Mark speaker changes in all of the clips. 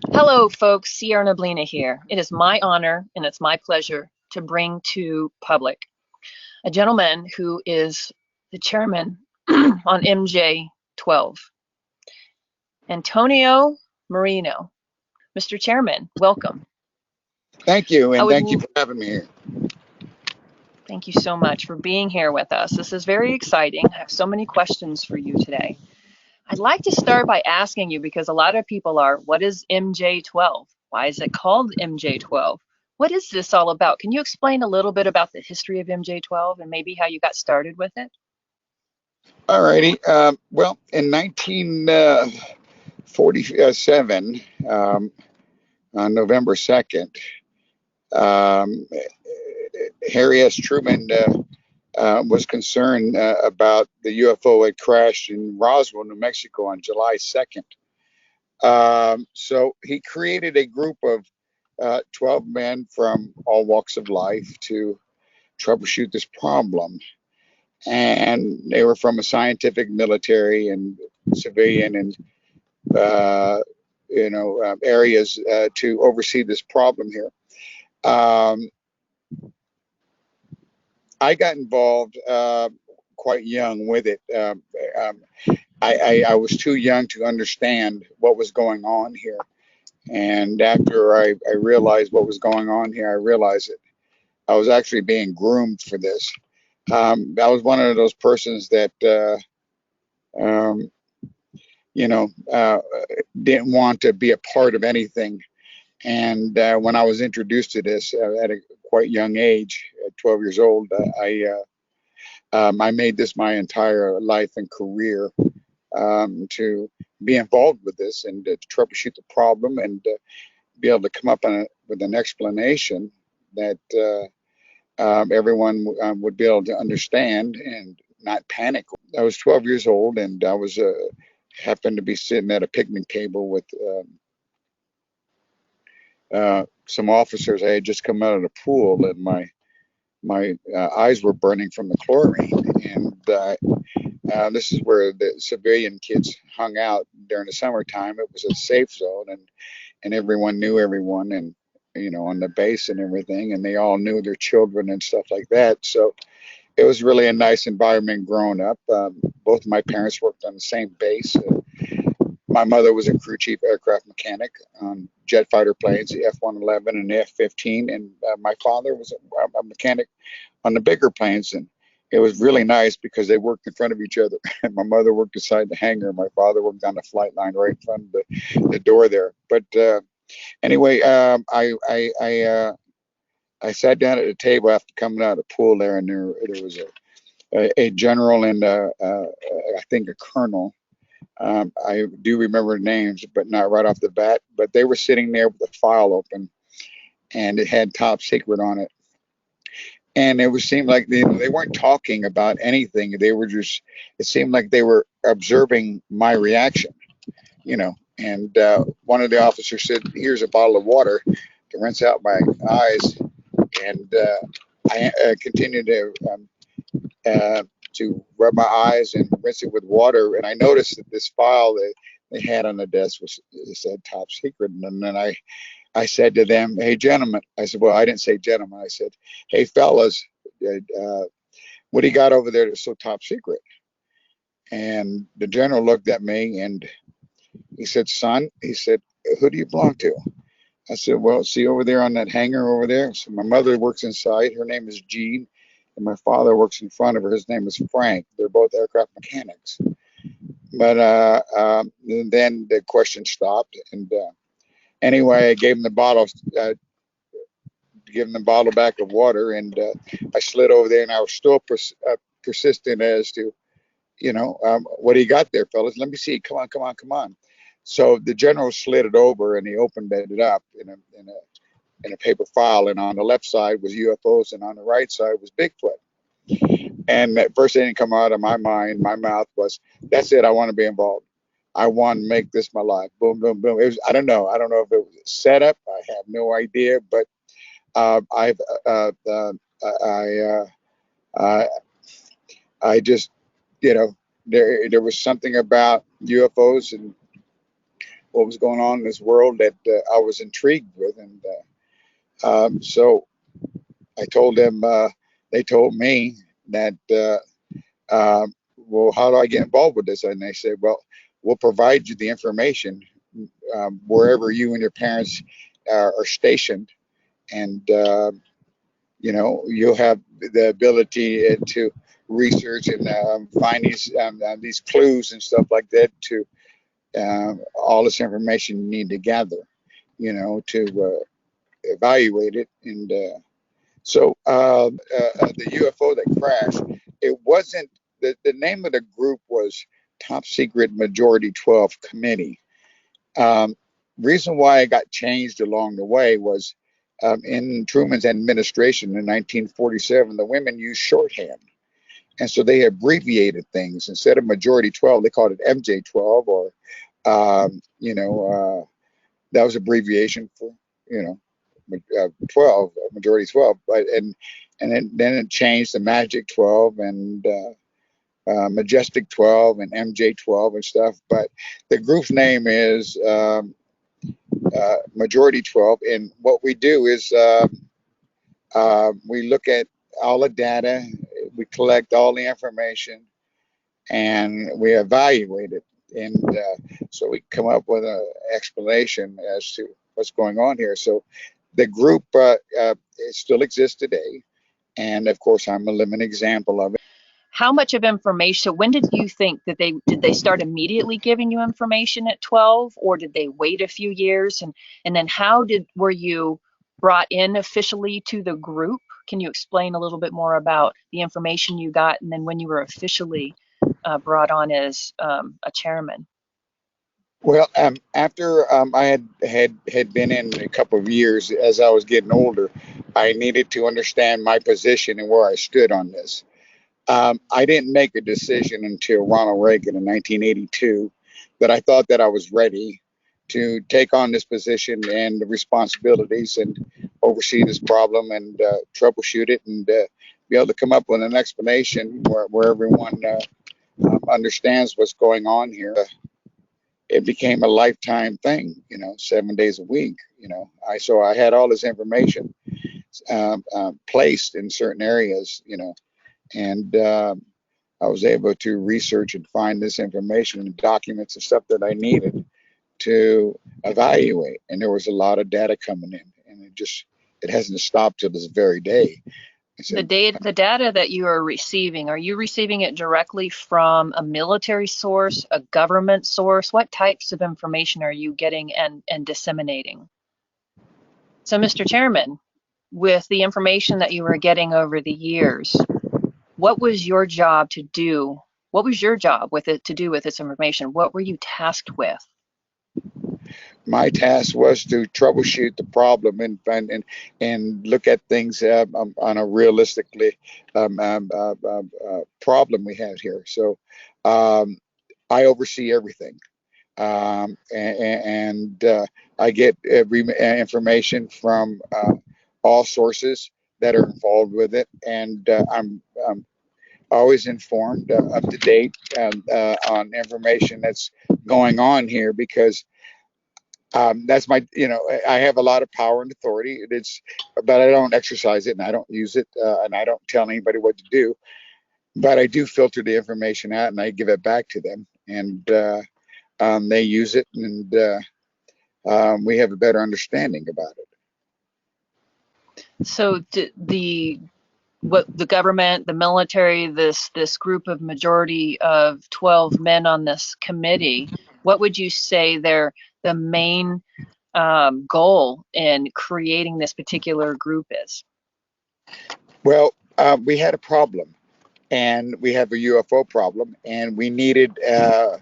Speaker 1: Hello, folks. Sierra Neblina here. It is my honor and it's my pleasure to bring to public a gentleman who is the chairman on MJ-12, Antonio Marino. Mr. Chairman, welcome.
Speaker 2: Thank you,
Speaker 1: I
Speaker 2: and
Speaker 1: would
Speaker 2: thank you for having me here.
Speaker 1: thank you so much for being here with us. This is very exciting. I have so many questions for you today. I'd like to start by asking you, because a lot of people are, what is MJ-12? Why is it called MJ-12? What is this all about? Can you explain a little bit about the history of MJ-12 and maybe how you got started with it?
Speaker 2: All righty. Well, in 1947, on November 2nd, um, Harry S. Truman was concerned about the UFO had crashed in Roswell, New Mexico on July 2nd. So he created a group of 12 men from all walks of life to troubleshoot this problem. And they were from a scientific, military, and civilian, and areas to oversee this problem here. Um, I got involved quite young with it. Um, I was too young to understand what was going on here. And after I realized what was going on here, I realized that I was actually being groomed for this. I was one of those persons that um, you know, uh, didn't want to be a part of anything. And when I was introduced to this at a quite young age, at 12 years old, I made this my entire life and career, to be involved with this and to troubleshoot the problem and be able to come up with an explanation that everyone would be able to understand and not panic. I was 12 years old, and I was happened to be sitting at a picnic table with some officers. I had just come out of the pool, and my eyes were burning from the chlorine. And this is where the civilian kids hung out during the summertime. It was a safe zone, and everyone knew everyone, and on the base and everything, and they all knew their children and stuff like that. So it was really a nice environment growing up. Both of my parents worked on the same base. My mother was a crew chief aircraft mechanic on jet fighter planes, the F-111 and the F-15, and my father was a mechanic on the bigger planes. And it was really nice because they worked in front of each other. My mother worked beside the hangar. My father worked on the flight line right in front of the door there. But anyway, I sat down at the table after coming out of the pool there, and there was a general and I think a colonel. I do remember names, but not right off the bat. But they were sitting there with the file open, and it had top secret on it. And seemed like they weren't talking about anything. They were just, it seemed like they were observing my reaction, And one of the officers said, "Here's a bottle of water to rinse out my eyes." And I continued to rub my eyes and rinse it with water. And I noticed that this file that they had on the desk it said top secret. And then I said to them, "Hey, gentlemen," I said, well, I didn't say gentlemen. I said, "Hey, fellas, what do you got over there that's so top secret?" And the general looked at me and he said, "Son," he said, "who do you belong to?" I said, "Well, see over there on that hangar over there." So my mother works inside. Her name is Jean. And my father works in front of her. His name is Frank. They're both aircraft mechanics. But then the question stopped. And anyway, I gave him the bottle back of water. And I slid over there, and I was still persistent as to, what do you got there, fellas? Let me see. Come on, come on, come on. So the general slid it over, and he opened it up in a paper file, and on the left side was UFOs, and on the right side was Bigfoot. And the first thing that come out of my mouth was, "That's it. I want to be involved. I want to make this my life." Boom, boom, boom. It was, I don't know if it was a setup. I have no idea, but I've I just, there was something about UFOs, and what was going on in this world that I was intrigued with. And so I told them, they told me that, well, how do I get involved with this? And they said, well, we'll provide you the information wherever you and your parents are stationed. And, you'll have the ability to research and find these clues and stuff like that to all this information you need to gather, to evaluate it. And the UFO that crashed, it wasn't, the name of the group was Top Secret Majority 12 Committee. Um, Reason why it got changed along the way was in Truman's administration in 1947, the women used shorthand. And so they abbreviated things. Instead of Majority 12, they called it MJ-12, or, that was abbreviation for, 12, Majority 12. But, and then it changed to Magic 12 and Majestic 12 and MJ-12 and stuff. But the group's name is Majority 12. And what we do is we look at all the data, we collect all the information, and we evaluate it. And so we come up with an explanation as to what's going on here. So the group it still exists today. And of course, I'm a living example of it.
Speaker 1: How much of information, when did you think that did they start immediately giving you information at 12, or did they wait a few years? And then were you brought in officially to the group? Can you explain a little bit more about the information you got, and then when you were officially brought on as a chairman?
Speaker 2: Well, after I had been in a couple of years, as I was getting older, I needed to understand my position and where I stood on this. I didn't make a decision until Ronald Reagan in 1982 that I thought that I was ready to take on this position and the responsibilities and oversee this problem and troubleshoot it and be able to come up with an explanation where everyone understands what's going on here. It became a lifetime thing, 7 days a week. So I had all this information placed in certain areas, and I was able to research and find this information and documents and stuff that I needed to evaluate. And there was a lot of data coming in, and it hasn't stopped till this very day.
Speaker 1: The data that you are you receiving it directly from a military source, a government source? What types of information are you getting and disseminating? So, Mr. Chairman, with the information that you were getting over the years, what was your job to do? What was your job to do with this information? What were you tasked with?
Speaker 2: My task was to troubleshoot the problem and look at things on a realistically problem we have here. So I oversee everything, and I get information from all sources that are involved with it, and I'm always informed, up to date on information that's going on here, because that's I have a lot of power and authority. But I don't exercise it and I don't use it, and I don't tell anybody what to do. But I do filter the information out and I give it back to them, and they use it, and we have a better understanding about it.
Speaker 1: So what the government, the military, this group of majority of 12 men on this committee, what would you say the main goal in creating this particular group is?
Speaker 2: Well, we had a problem, and we have a UFO problem, and we needed to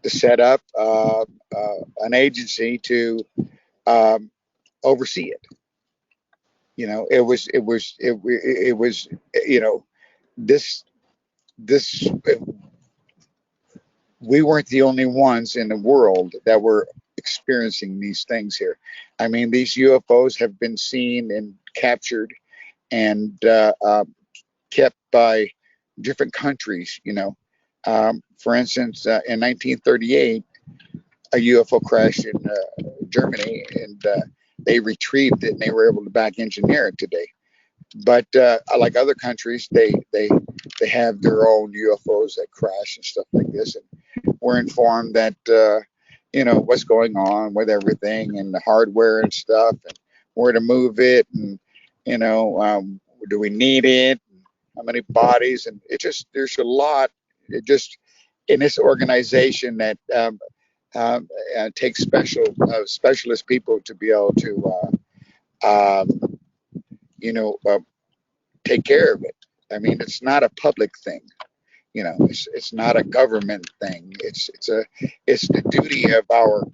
Speaker 2: set up an agency to oversee it. It was this this we weren't the only ones in the world that were experiencing these things here. I mean, these UFOs have been seen and captured and kept by different countries. For instance, in 1938, a UFO crash in Germany, and they retrieved it and they were able to back engineer it today. But like other countries, they have their own UFOs that crash and stuff like this, and we're informed that what's going on with everything and the hardware and stuff, and where to move it, and do we need it? How many bodies? And it just there's a lot. It just in this organization that takes specialist people to be able to you know uh, take care of it. I mean, it's not a public thing. It's not a government thing. It's the duty of our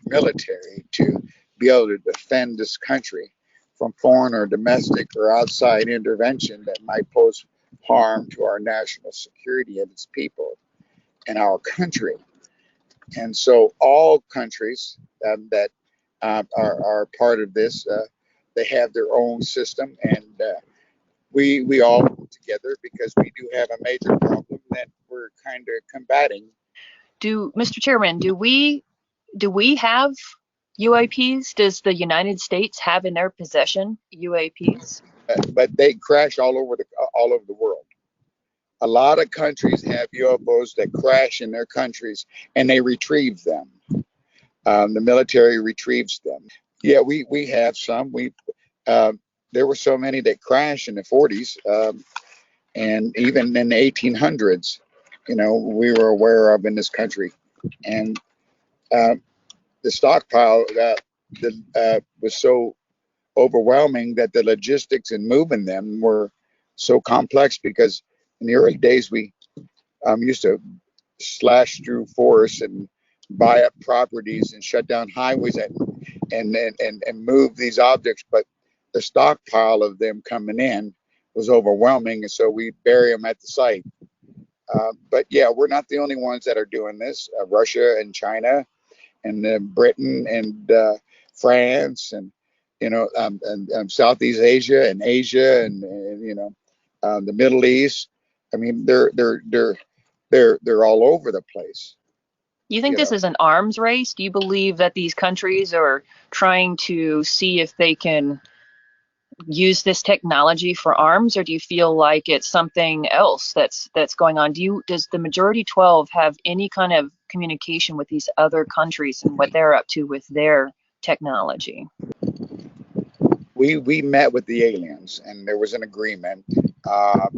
Speaker 2: military to be able to defend this country from foreign or domestic or outside intervention that might pose harm to our national security and its people and our country. And so all countries that are part of this, they have their own system, and we all work together because we do have a major problem that we're kind of combating.
Speaker 1: Mr. Chairman, do we have UAPs? Does the United States have in their possession UAPs?
Speaker 2: But they crash all over the world. A lot of countries have UFOs that crash in their countries, and they retrieve them. The military retrieves them. Yeah, we have some. We There were so many that crashed in the 40s, and even in the 1800s. We were aware of in this country, and uh, the stockpile was so overwhelming that the logistics in moving them were so complex, because in the early days we used to slash through forests and buy up properties and shut down highways and move these objects, but the stockpile of them coming in was overwhelming, and so we bury them at the site. But yeah, we're not the only ones that are doing this. Russia and China and Britain and France and Southeast Asia and Asia and the Middle East. I mean, they're all over the place.
Speaker 1: You think
Speaker 2: You
Speaker 1: this
Speaker 2: know,
Speaker 1: is an arms race? Do you believe that these countries are trying to see if they can use this technology for arms, or do you feel like it's something else that's going on? Does the Majority 12 have any kind of communication with these other countries and what they're up to with their technology?
Speaker 2: we met with the aliens, and there was an agreement. Uh,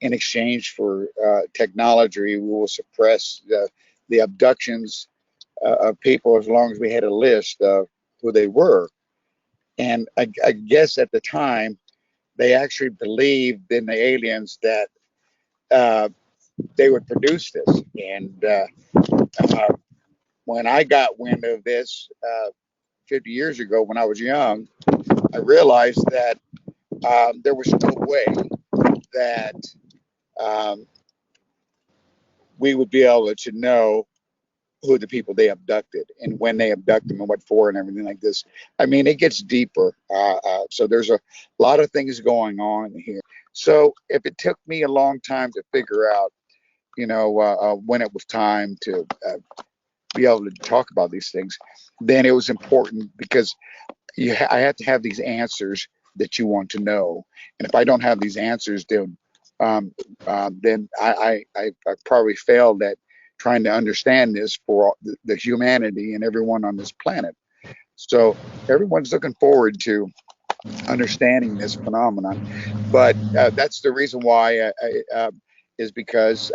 Speaker 2: in exchange for technology, we will suppress the abductions of people as long as we had a list of who they were. And I guess at the time, they actually believed in the aliens that uh, they would produce this. And uh, when I got wind of this 50 years ago when I was young, I realized that there was no way that um, we would be able to know who the people they abducted and when they abduct them and what for and everything like this. I mean, it gets deeper. So there's a lot of things going on here. So if it took me a long time to figure out, when it was time to be able to talk about these things, then it was important because I have to have these answers that you want to know. And if I don't have these answers, then I probably failed at trying to understand this for the humanity and everyone on this planet. So everyone's looking forward to understanding this phenomenon. But that's the reason why is because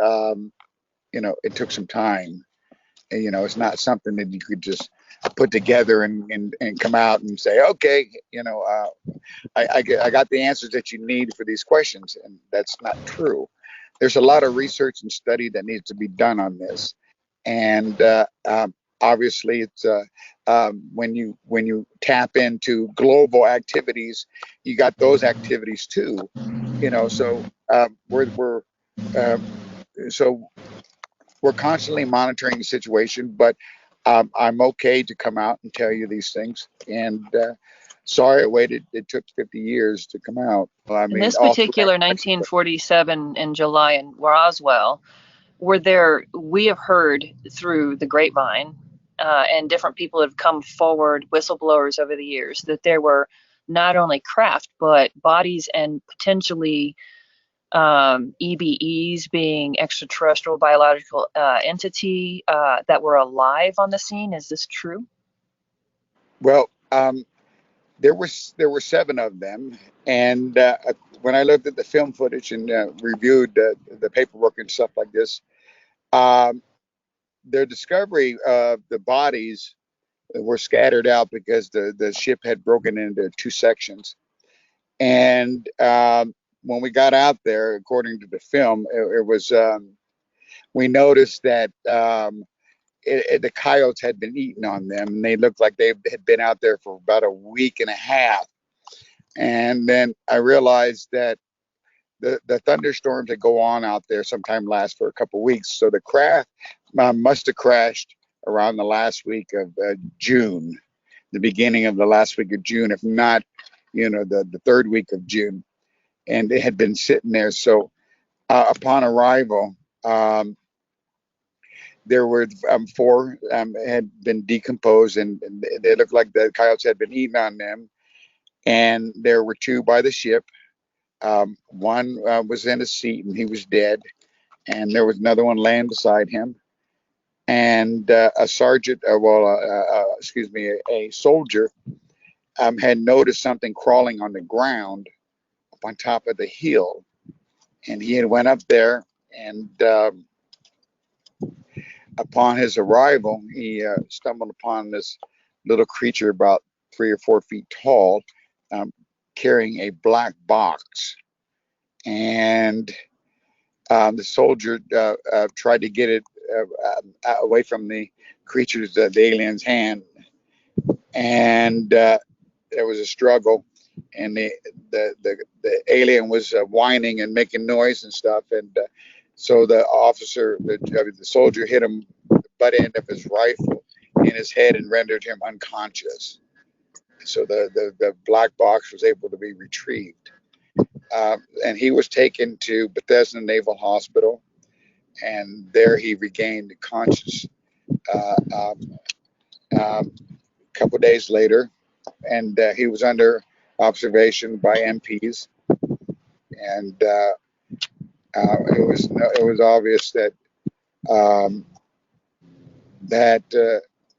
Speaker 2: it took some time. It's not something that you could just put together and come out and say, okay, I got the answers that you need for these questions, and that's not true. There's a lot of research and study that needs to be done on this, and obviously, it's when you tap into global activities, you got those activities too. So um, so we're constantly monitoring the situation, but I'm okay to come out and tell you these things. And sorry it waited. It took 50 years to come out. Well, I
Speaker 1: In
Speaker 2: mean,
Speaker 1: this
Speaker 2: all through our
Speaker 1: particular
Speaker 2: country.
Speaker 1: 1947 in July in Roswell, we have heard through the grapevine and different people have come forward, whistleblowers over the years, that there were not only craft, but bodies and potentially EBEs, being extraterrestrial biological entity, that were alive on the scene. Is this true?
Speaker 2: Well, there were seven of them, and when I looked at the film footage and reviewed the paperwork and stuff like this, um, their discovery of the bodies were scattered out because the ship had broken into two sections. And when we got out there, according to the film, it was we noticed that the coyotes had been eating on them, and they looked like they had been out there for about a week and a half. And then I realized that the thunderstorms that go on out there sometime last for a couple of weeks. So the craft must have crashed around the last week of June, the beginning of the last week of June, if not, the third week of June. And it had been sitting there. So upon arrival, there were four had been decomposed, and they looked like the coyotes had been eating on them. And there were two by the ship. One was in a seat and he was dead, and there was another one laying beside him. And a sergeant, excuse me, a soldier had noticed something crawling on the ground up on top of the hill, and he had went up there, and upon his arrival, he stumbled upon this little creature about 3 or 4 feet tall, carrying a black box. And the soldier tried to get it away from the creature's, the alien's hand, and there was a struggle, and the alien was whining and making noise and stuff, and so the officer, the soldier, hit him with the butt end of his rifle in his head and rendered him unconscious. So the black box was able to be retrieved. And he was taken to Bethesda Naval Hospital, and there he regained conscious a couple of days later, and he was under observation by MPs, and it was obvious that um,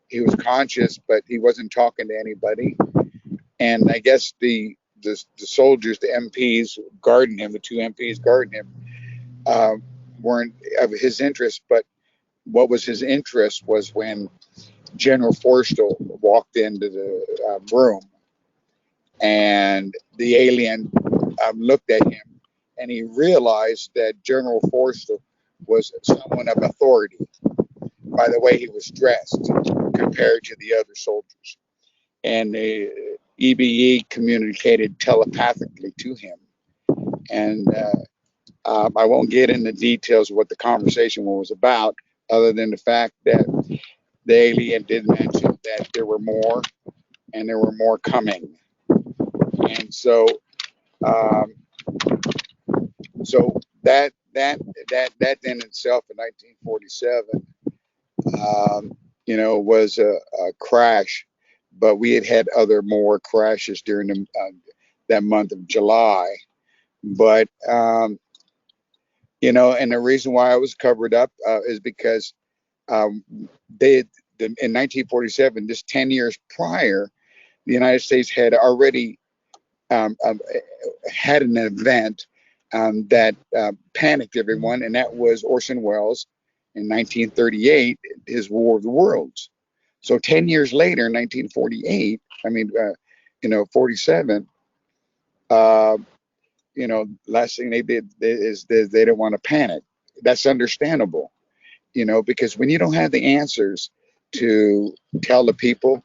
Speaker 2: he was conscious, but he wasn't talking to anybody. And I guess the soldiers, the MPs guarding him, the two MPs guarding him, weren't of his interest. But what was his interest was when General Forrestal walked into the room, and the alien looked at him, and he realized that General Forrestal was someone of authority by the way he was dressed compared to the other soldiers. And the EBE communicated telepathically to him. And I won't get into details of what the conversation was about, other than the fact that the alien did mention that there were more, and there were more coming. And um, so that in itself in 1947, was a crash, but we had other more crashes during that month of July. But and the reason why I was covered up is because um, in 1947, just 10 years prior, the United States had already um, um, had an event that panicked everyone, and that was Orson Welles in 1938, his War of the Worlds. So 10 years later, in 1948, 47, uh, last thing they did is they didn't want to panic. That's understandable, because when you don't have the answers to tell the people,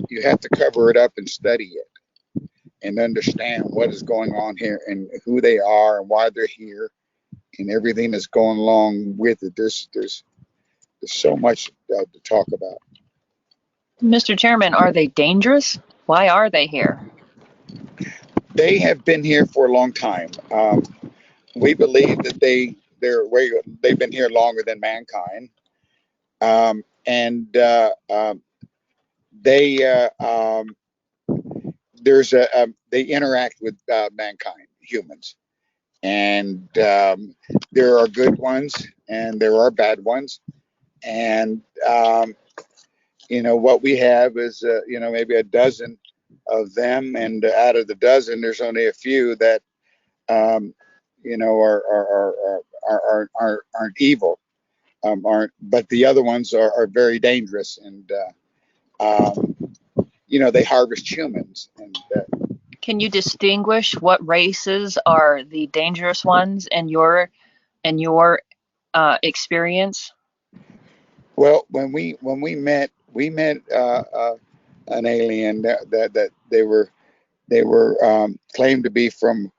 Speaker 2: you have to cover it up and study it and understand what is going on here and who they are and why they're here and everything that's going along with it. There's so much to talk about.
Speaker 1: Mr. Chairman, are they dangerous? Why are they here?
Speaker 2: They have been here for a long time. We believe that they've been here longer than mankind. and they there's a they interact with mankind, humans, and there are good ones and there are bad ones, and what we have is maybe a dozen of them, and out of the dozen, there's only a few that um, aren't evil, aren't, but the other ones are very dangerous, and they harvest humans, and
Speaker 1: Can you distinguish what races are the dangerous ones in your experience?
Speaker 2: well, when we met an alien that they were claimed to be from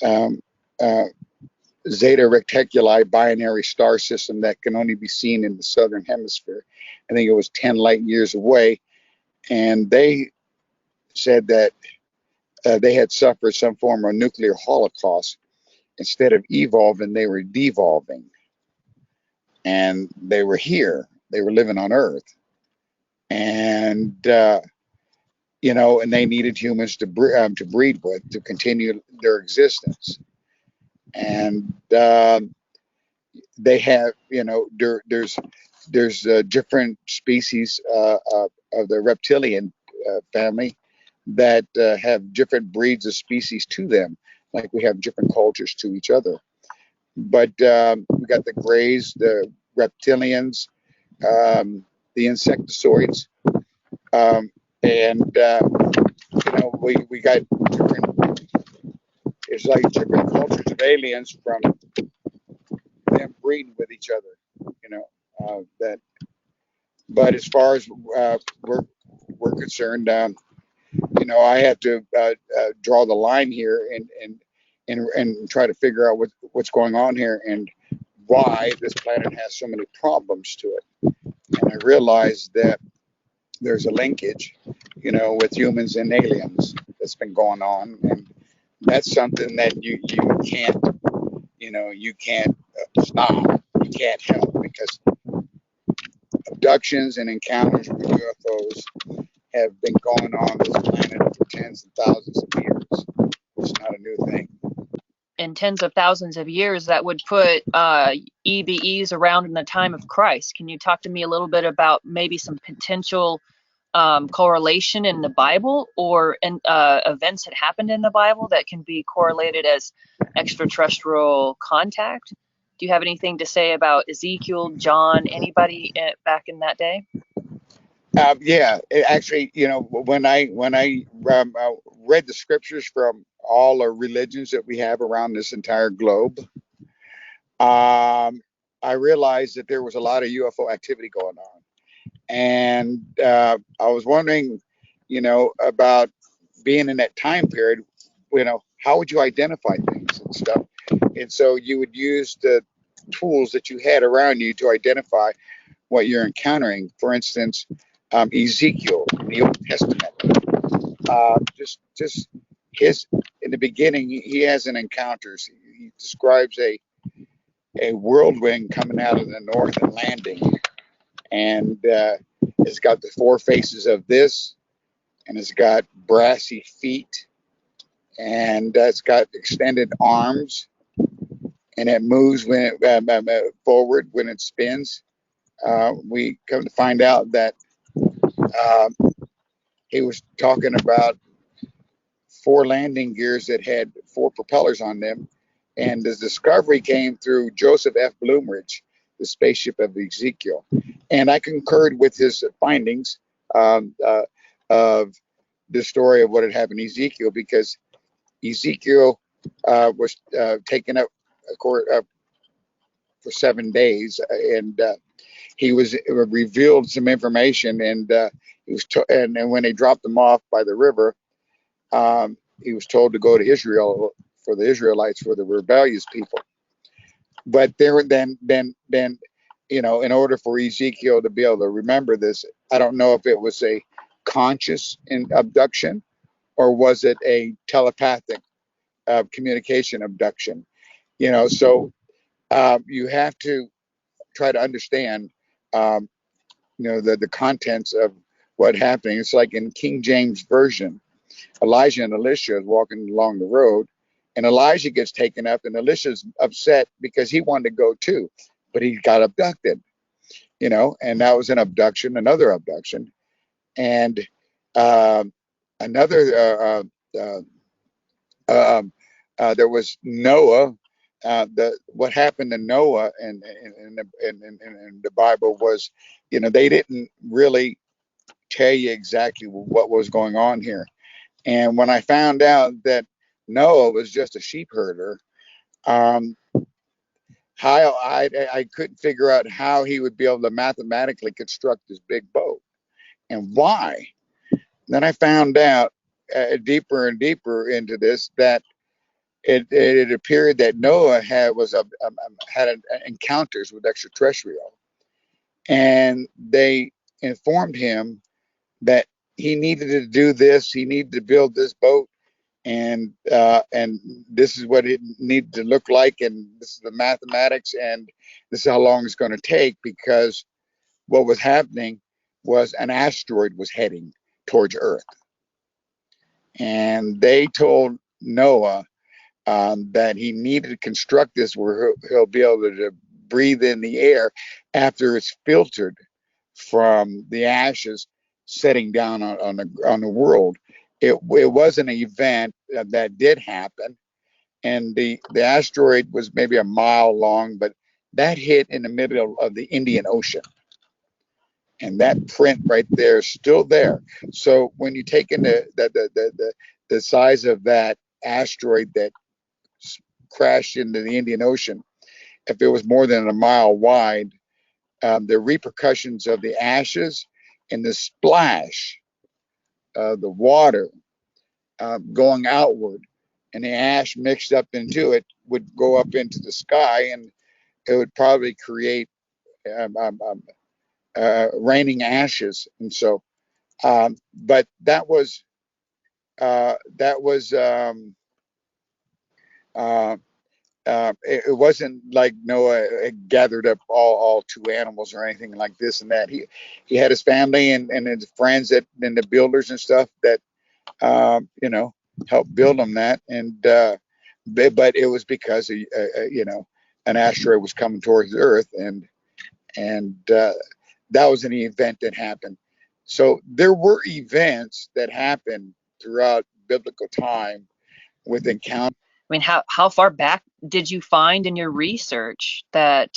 Speaker 2: um, uh, Zeta Reticuli binary star system that can only be seen in the southern hemisphere. I think it was 10 light years away, and they said that they had suffered some form of nuclear holocaust. Instead of evolving, they were devolving, and they were here. They were living on Earth, and and they needed humans to breed with to continue their existence. And they have, there's different species of the reptilian family that have different breeds of species to them, like we have different cultures to each other. But we got the grays, the reptilians, the insectoids, um, and we got different. It's like different cultures of aliens from them breeding with each other. That. But as far as we're concerned, I have to draw the line here and try to figure out what's going on here and why this planet has so many problems to it. And I realize that there's a linkage, with humans and aliens that's been going on, and that's something that you can't stop, you can't help, because abductions and encounters with UFOs have been going on this planet for tens and thousands of years. It's not a new thing.
Speaker 1: In tens of thousands of years, that would put EBEs around in the time of Christ. Can you talk to me a little bit about maybe some potential correlation in the Bible, or events that happened in the Bible that can be correlated as extraterrestrial contact? Do you have anything to say about Ezekiel, John, anybody back in that day?
Speaker 2: Yeah, actually, when I read the scriptures from all the religions that we have around this entire globe, I realized that there was a lot of UFO activity going on, and I was wondering, about being in that time period. How would you identify things and stuff? And so you would use the tools that you had around you to identify what you're encountering. For instance, Ezekiel in the Old Testament. Just his in the beginning, he has an encounters. He describes a whirlwind coming out of the north and landing, and it's got the four faces of this, and it's got brassy feet, and it's got extended arms, and it moves when it forward when it spins. We come to find out that uh, he was talking about four landing gears that had four propellers on them. And the discovery came through Joseph F. Bloomridge, the spaceship of Ezekiel. And I concurred with his findings of the story of what had happened to Ezekiel, because Ezekiel was taken up for 7 days, and he was revealed some information, and and when they dropped him off by the river, he was told to go to Israel for the Israelites, for the rebellious people. But there, then, in order for Ezekiel to be able to remember this, I don't know if it was a conscious abduction or was it a telepathic communication abduction. So you have to try to understand. Um, the contents of what happening. It's like in King James Version, Elijah and Elisha is walking along the road, and Elijah gets taken up, and Elisha's upset because he wanted to go too, but he got abducted, and that was an abduction, another abduction, and uh, another. Um, there was Noah. What happened to Noah in the Bible was, they didn't really tell you exactly what was going on here. And when I found out that Noah was just a sheep herder, um, how I couldn't figure out how he would be able to mathematically construct this big boat and why. Then I found out deeper and deeper into this that it appeared that Noah had encounters with extraterrestrial, and they informed him that he needed to do this, he needed to build this boat, and this is what it needed to look like, and this is the mathematics, and this is how long it's going to take, because what was happening was an asteroid was heading towards Earth, and they told Noah that he needed to construct this where he'll be able to breathe in the air after it's filtered from the ashes setting down on the world. It was an event that did happen, and the asteroid was maybe a mile long, but that hit in the middle of the Indian Ocean, and that print right there is still there. So when you take in the size of that asteroid that crashed into the Indian Ocean, if it was more than a mile wide, the repercussions of the ashes and the splash, the water going outward, and the ash mixed up into it would go up into the sky, and it would probably create um, um, um, raining ashes. And so, but that was uh, it wasn't like Noah gathered up all two animals or anything like this and that. He had his family and his friends and the builders and stuff that helped build him that. And but it was because an asteroid was coming towards the Earth, and that was an event that happened. So there were events that happened throughout biblical time with encounters.
Speaker 1: I mean, how far back did you find in your research that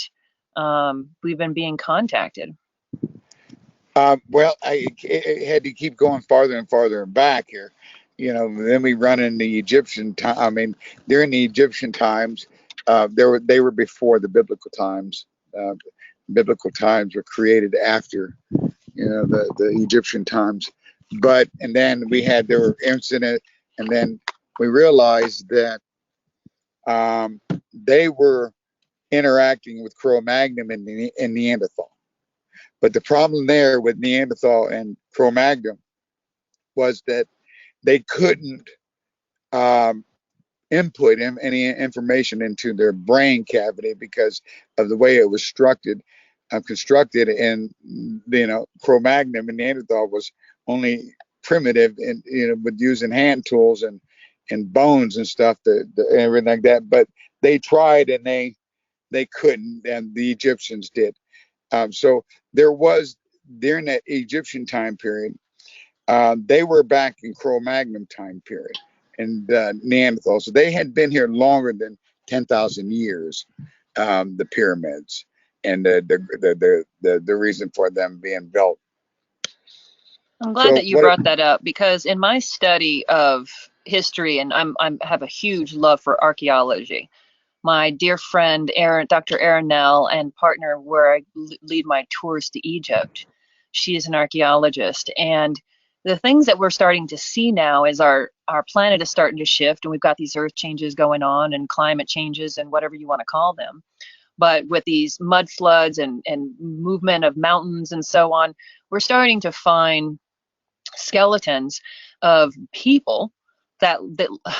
Speaker 1: we've been being contacted?
Speaker 2: Well, I had to keep going farther and farther back here. Then we run in the Egyptian time. I mean, during the Egyptian times, they were before the biblical times. Uh, Biblical times were created after the Egyptian times. But and then there were incidents, and then we realized that they were interacting with Cro-Magnon in Neanderthal. But the problem there with Neanderthal and Cro-Magnon was that they couldn't um, input any information into their brain cavity because of the way it was constructed, and Cro-Magnon and Neanderthal was only primitive, and with using hand tools and bones and stuff, and everything like that. But they tried, and they couldn't, and the Egyptians did. So there was, during that Egyptian time period, they were back in Cro-Magnon time period and Neanderthal. So they had been here longer than 10,000 years, the pyramids, and the reason for them being built.
Speaker 1: I'm glad
Speaker 2: So
Speaker 1: that you
Speaker 2: what?
Speaker 1: brought that up because in my study of history, and I have a huge love for archaeology. My dear friend Dr. Erin Nell, and partner where I lead my tours to Egypt, she is an archaeologist, and the things that we're starting to see now is our planet is starting to shift, and we've got these earth changes going on and climate changes and whatever you want to call them. But with these mud floods and movement of mountains and so on, we're starting to find skeletons of people that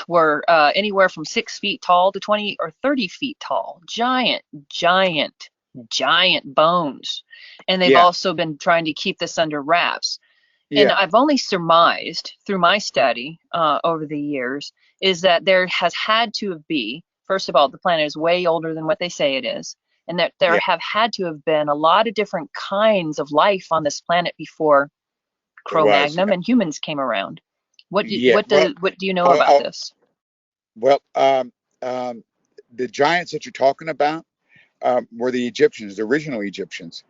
Speaker 1: were anywhere from 6 feet tall to 20 or 30 feet tall, giant giant bones. And they've
Speaker 2: Yeah,
Speaker 1: also been trying to keep this under wraps. And
Speaker 2: yeah,
Speaker 1: I've only surmised through my study over the years is that there has had to have been, first of all, the planet is way older than what they say it is, and that there
Speaker 2: yeah.
Speaker 1: have had to have been a lot of different kinds of life on this planet before
Speaker 2: There was.
Speaker 1: Cro-Magnon and humans came around.
Speaker 2: Yeah. Well,
Speaker 1: What do you know
Speaker 2: I'll,
Speaker 1: about
Speaker 2: I'll,
Speaker 1: this?
Speaker 2: well, the giants that you're talking about were the Egyptians, the original Egyptians.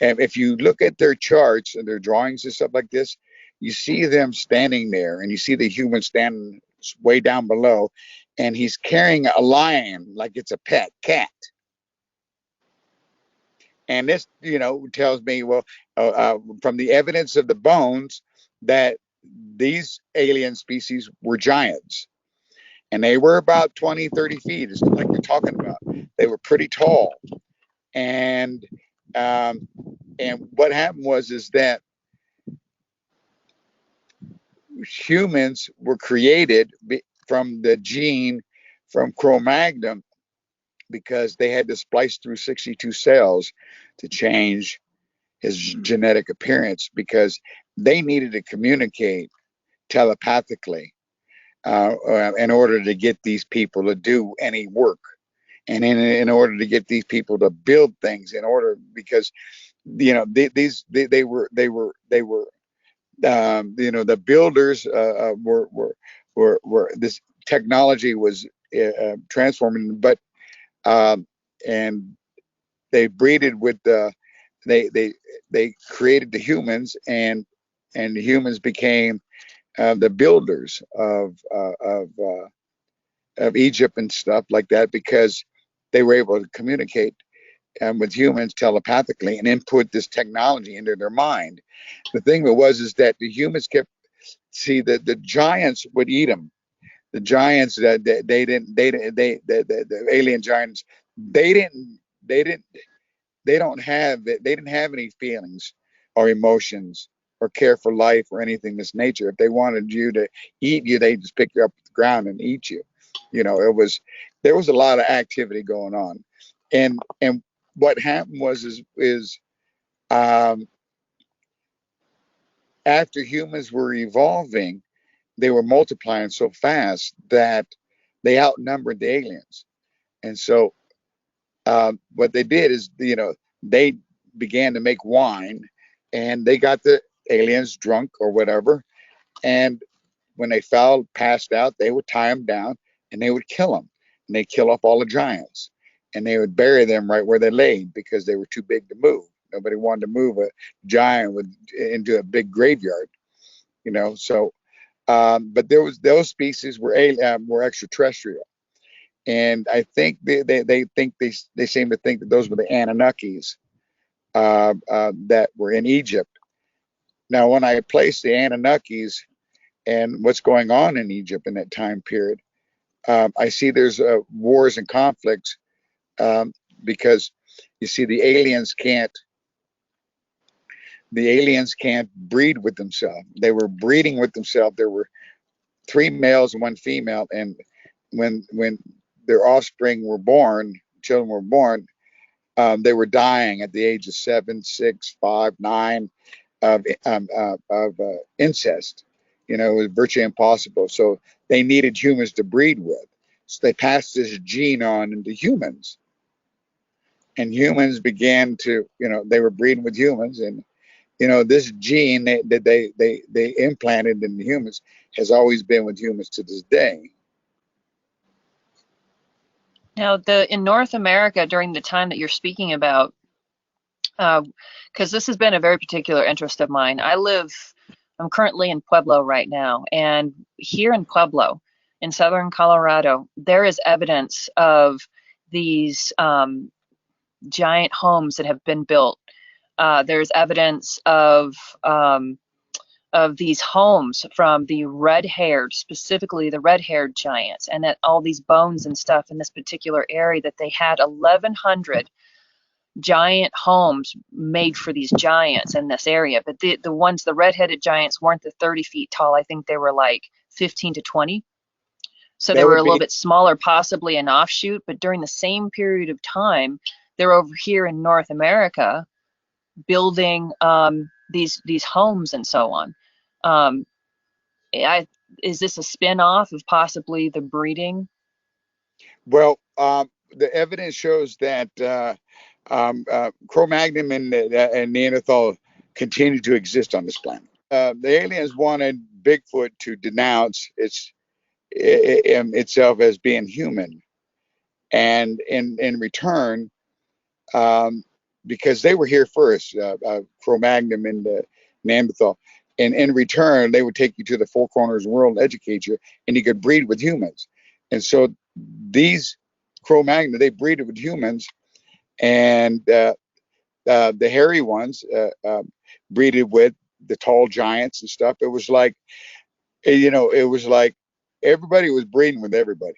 Speaker 2: And if you look at their charts and their drawings and stuff like this, you see them standing there, and you see the human standing way down below, and he's carrying a lion like it's a pet cat. And this, tells me, well, from the evidence of the bones, that these alien species were giants. And they were about 20, 30 feet, it's like you're talking about. They were pretty tall. And um, and what happened was is that humans were created from the gene from Cro-Magnon, because they had to splice through 62 cells to change his genetic appearance, because they needed to communicate telepathically in order to get these people to do any work, and in order to get these people to build things, in order, because the builders were this technology was transforming, but and they breeded with the they created the humans, and the humans became the builders of Egypt and stuff like that, because they were able to communicate with humans telepathically and input this technology into their mind. The thing was is that the humans kept see that the giants would eat them. The giants that they didn't the alien giants, they didn't they didn't they didn't have any feelings or emotions or care for life or anything of this nature. If they wanted you to eat you, they just pick you up off the ground and eat you. It was there was a lot of activity going on, and what happened was is um, after humans were evolving, they were multiplying so fast that they outnumbered the aliens. And so what they did is, they began to make wine, and they got the aliens drunk or whatever. And when they fell, passed out, they would tie them down and they would kill them. And they kill off all the giants. And they would bury them right where they laid, because they were too big to move. Nobody wanted to move a giant into a big graveyard. So, but there was those species were extraterrestrial, and I think they seem to think that those were the Anunnakis that were in Egypt. Now, when I place the Anunnakis and what's going on in Egypt in that time period, I see there's wars and conflicts, um, because you see the aliens can't breed with themselves. They were breeding with themselves. There were three males and one female, and when their offspring were born, children were born, they were dying at the age of 7, 6, 5, 9 of incest. It was virtually impossible. So they needed humans to breed with. So they passed this gene on into humans, and humans began to, they were breeding with humans, and this gene that they implanted in the humans has always been with humans to this day.
Speaker 1: Now, the in North America during the time that you're speaking about, because this has been a very particular interest of mine. I'm currently in Pueblo right now, and here in Pueblo, in southern Colorado, there is evidence of these giant homes that have been built. There's evidence of these homes from the red-haired, specifically the red-haired giants, and that all these bones and stuff in this particular area, that they had 1,100 giant homes made for these giants in this area. But the red-headed giants weren't the 30 feet tall. I think they were like 15 to 20. So they
Speaker 2: That
Speaker 1: were
Speaker 2: would
Speaker 1: a little
Speaker 2: be
Speaker 1: bit smaller, possibly an offshoot. But during the same period of time, they're over here in North America building these homes and so on. Um, I, is this a spin-off of possibly the breeding?
Speaker 2: Well, the evidence shows that Cro-Magnon and Neanderthal continue to exist on this planet. The aliens wanted Bigfoot to denounce itself as being human, and in return, um, because they were here first, Cro-Magnon and Neanderthal. And in return, they would take you to the four corners of the world, educate you, and you could breed with humans. And so these Cro-Magnon, they breeded with humans, and the hairy ones breeded with the tall giants and stuff. It was like, it was like everybody was breeding with everybody,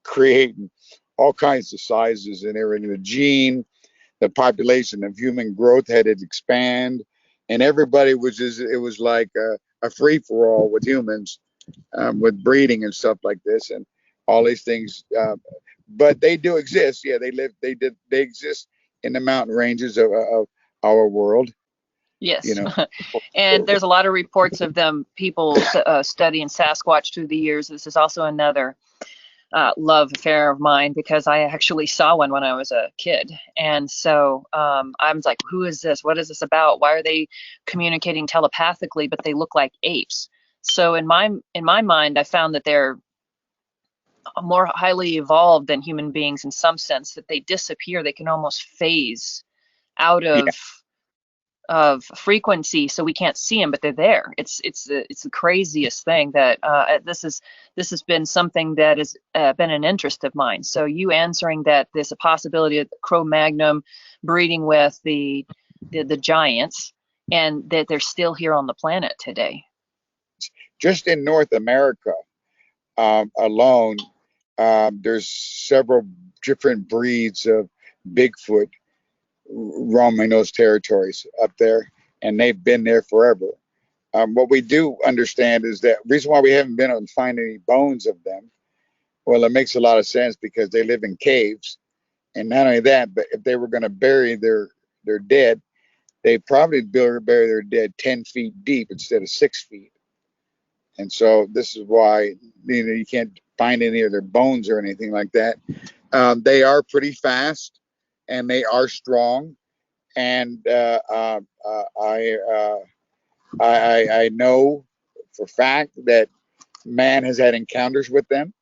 Speaker 2: creating all kinds of sizes and everything. The population of human growth had to expand, and everybody was just, it was like a free for all with humans, with breeding and stuff like this, and all these things. But they do exist. Yeah, they exist in the mountain ranges of our world. You
Speaker 1: Yes.
Speaker 2: know,
Speaker 1: And there's a lot of reports of them, people studying Sasquatch through the years. This is also another love affair of mine because I actually saw one when I was a kid. And so I was like, who is this? What is this about? Why are they communicating telepathically, but they look like apes? So in my mind, I found that they're more highly evolved than human beings in some sense, that they disappear. They can almost phase out
Speaker 2: yeah,
Speaker 1: of frequency, so we can't see them, but they're there. It's the craziest thing that this has been something that has been an interest of mine. So you answering that there's a possibility of Cro-Magnon breeding with the giants, and that they're still here on the planet today.
Speaker 2: just in North America alone, there's several different breeds of Bigfoot roaming those territories up there, and they've been there forever. What we do understand is that reason why we haven't been able to find any bones of them, well, it makes a lot of sense because they live in caves, and not only that, but if they were going to bury their dead, they probably bury their dead 10 feet deep instead of 6 feet. And so this is why you can't find any of their bones or anything like that. They are pretty fast, and they are strong, and I know for a fact that man has had encounters with them,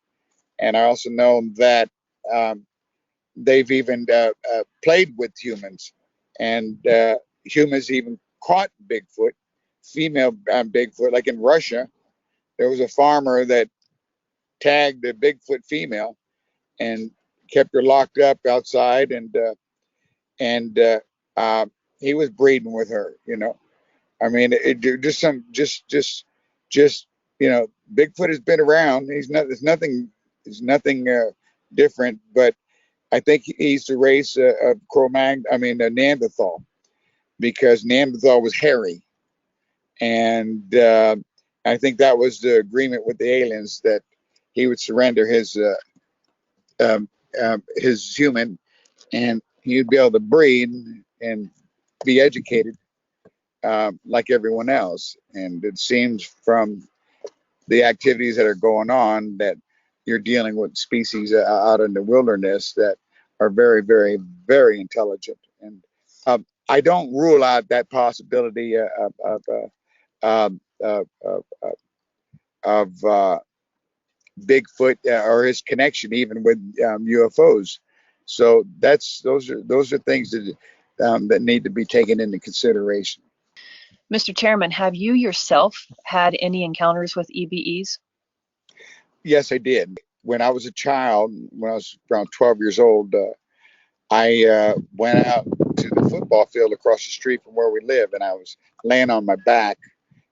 Speaker 2: and I also know that um, they've even played with humans, and humans even caught Bigfoot, female Bigfoot. Like in Russia, there was a farmer that tagged a Bigfoot female and kept her locked up outside, and he was breeding with her. I mean, just just Bigfoot has been around. There's nothing different. But I think he's the race of Neanderthal, because Neanderthal was hairy, and I think that was the agreement with the aliens, that he would surrender um, his human, and he'd be able to breed and be educated like everyone else. And it seems from the activities that are going on that you're dealing with species out in the wilderness that are very, very, very intelligent. And I don't rule out that possibility um, uh, uh, of Bigfoot or his connection even with UFOs. So those are things that need to be taken into consideration.
Speaker 1: Mr. Chairman, have you yourself had any encounters with EBEs?
Speaker 2: Yes, I did. When I was a child, when I was around 12 years old, I went out to the football field across the street from where we live, and I was laying on my back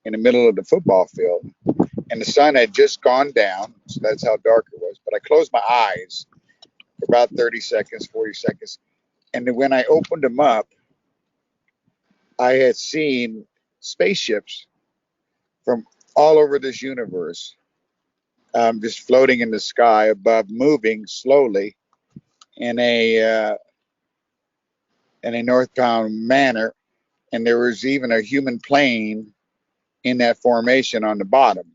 Speaker 2: in the middle of the football field, and the sun had just gone down, so that's how dark it was. But I closed my eyes for about 30 seconds, 40 seconds, and then when I opened them up, I had seen spaceships from all over this universe, just floating in the sky above, moving slowly, in a northbound manner, and there was even a human plane in that formation on the bottom,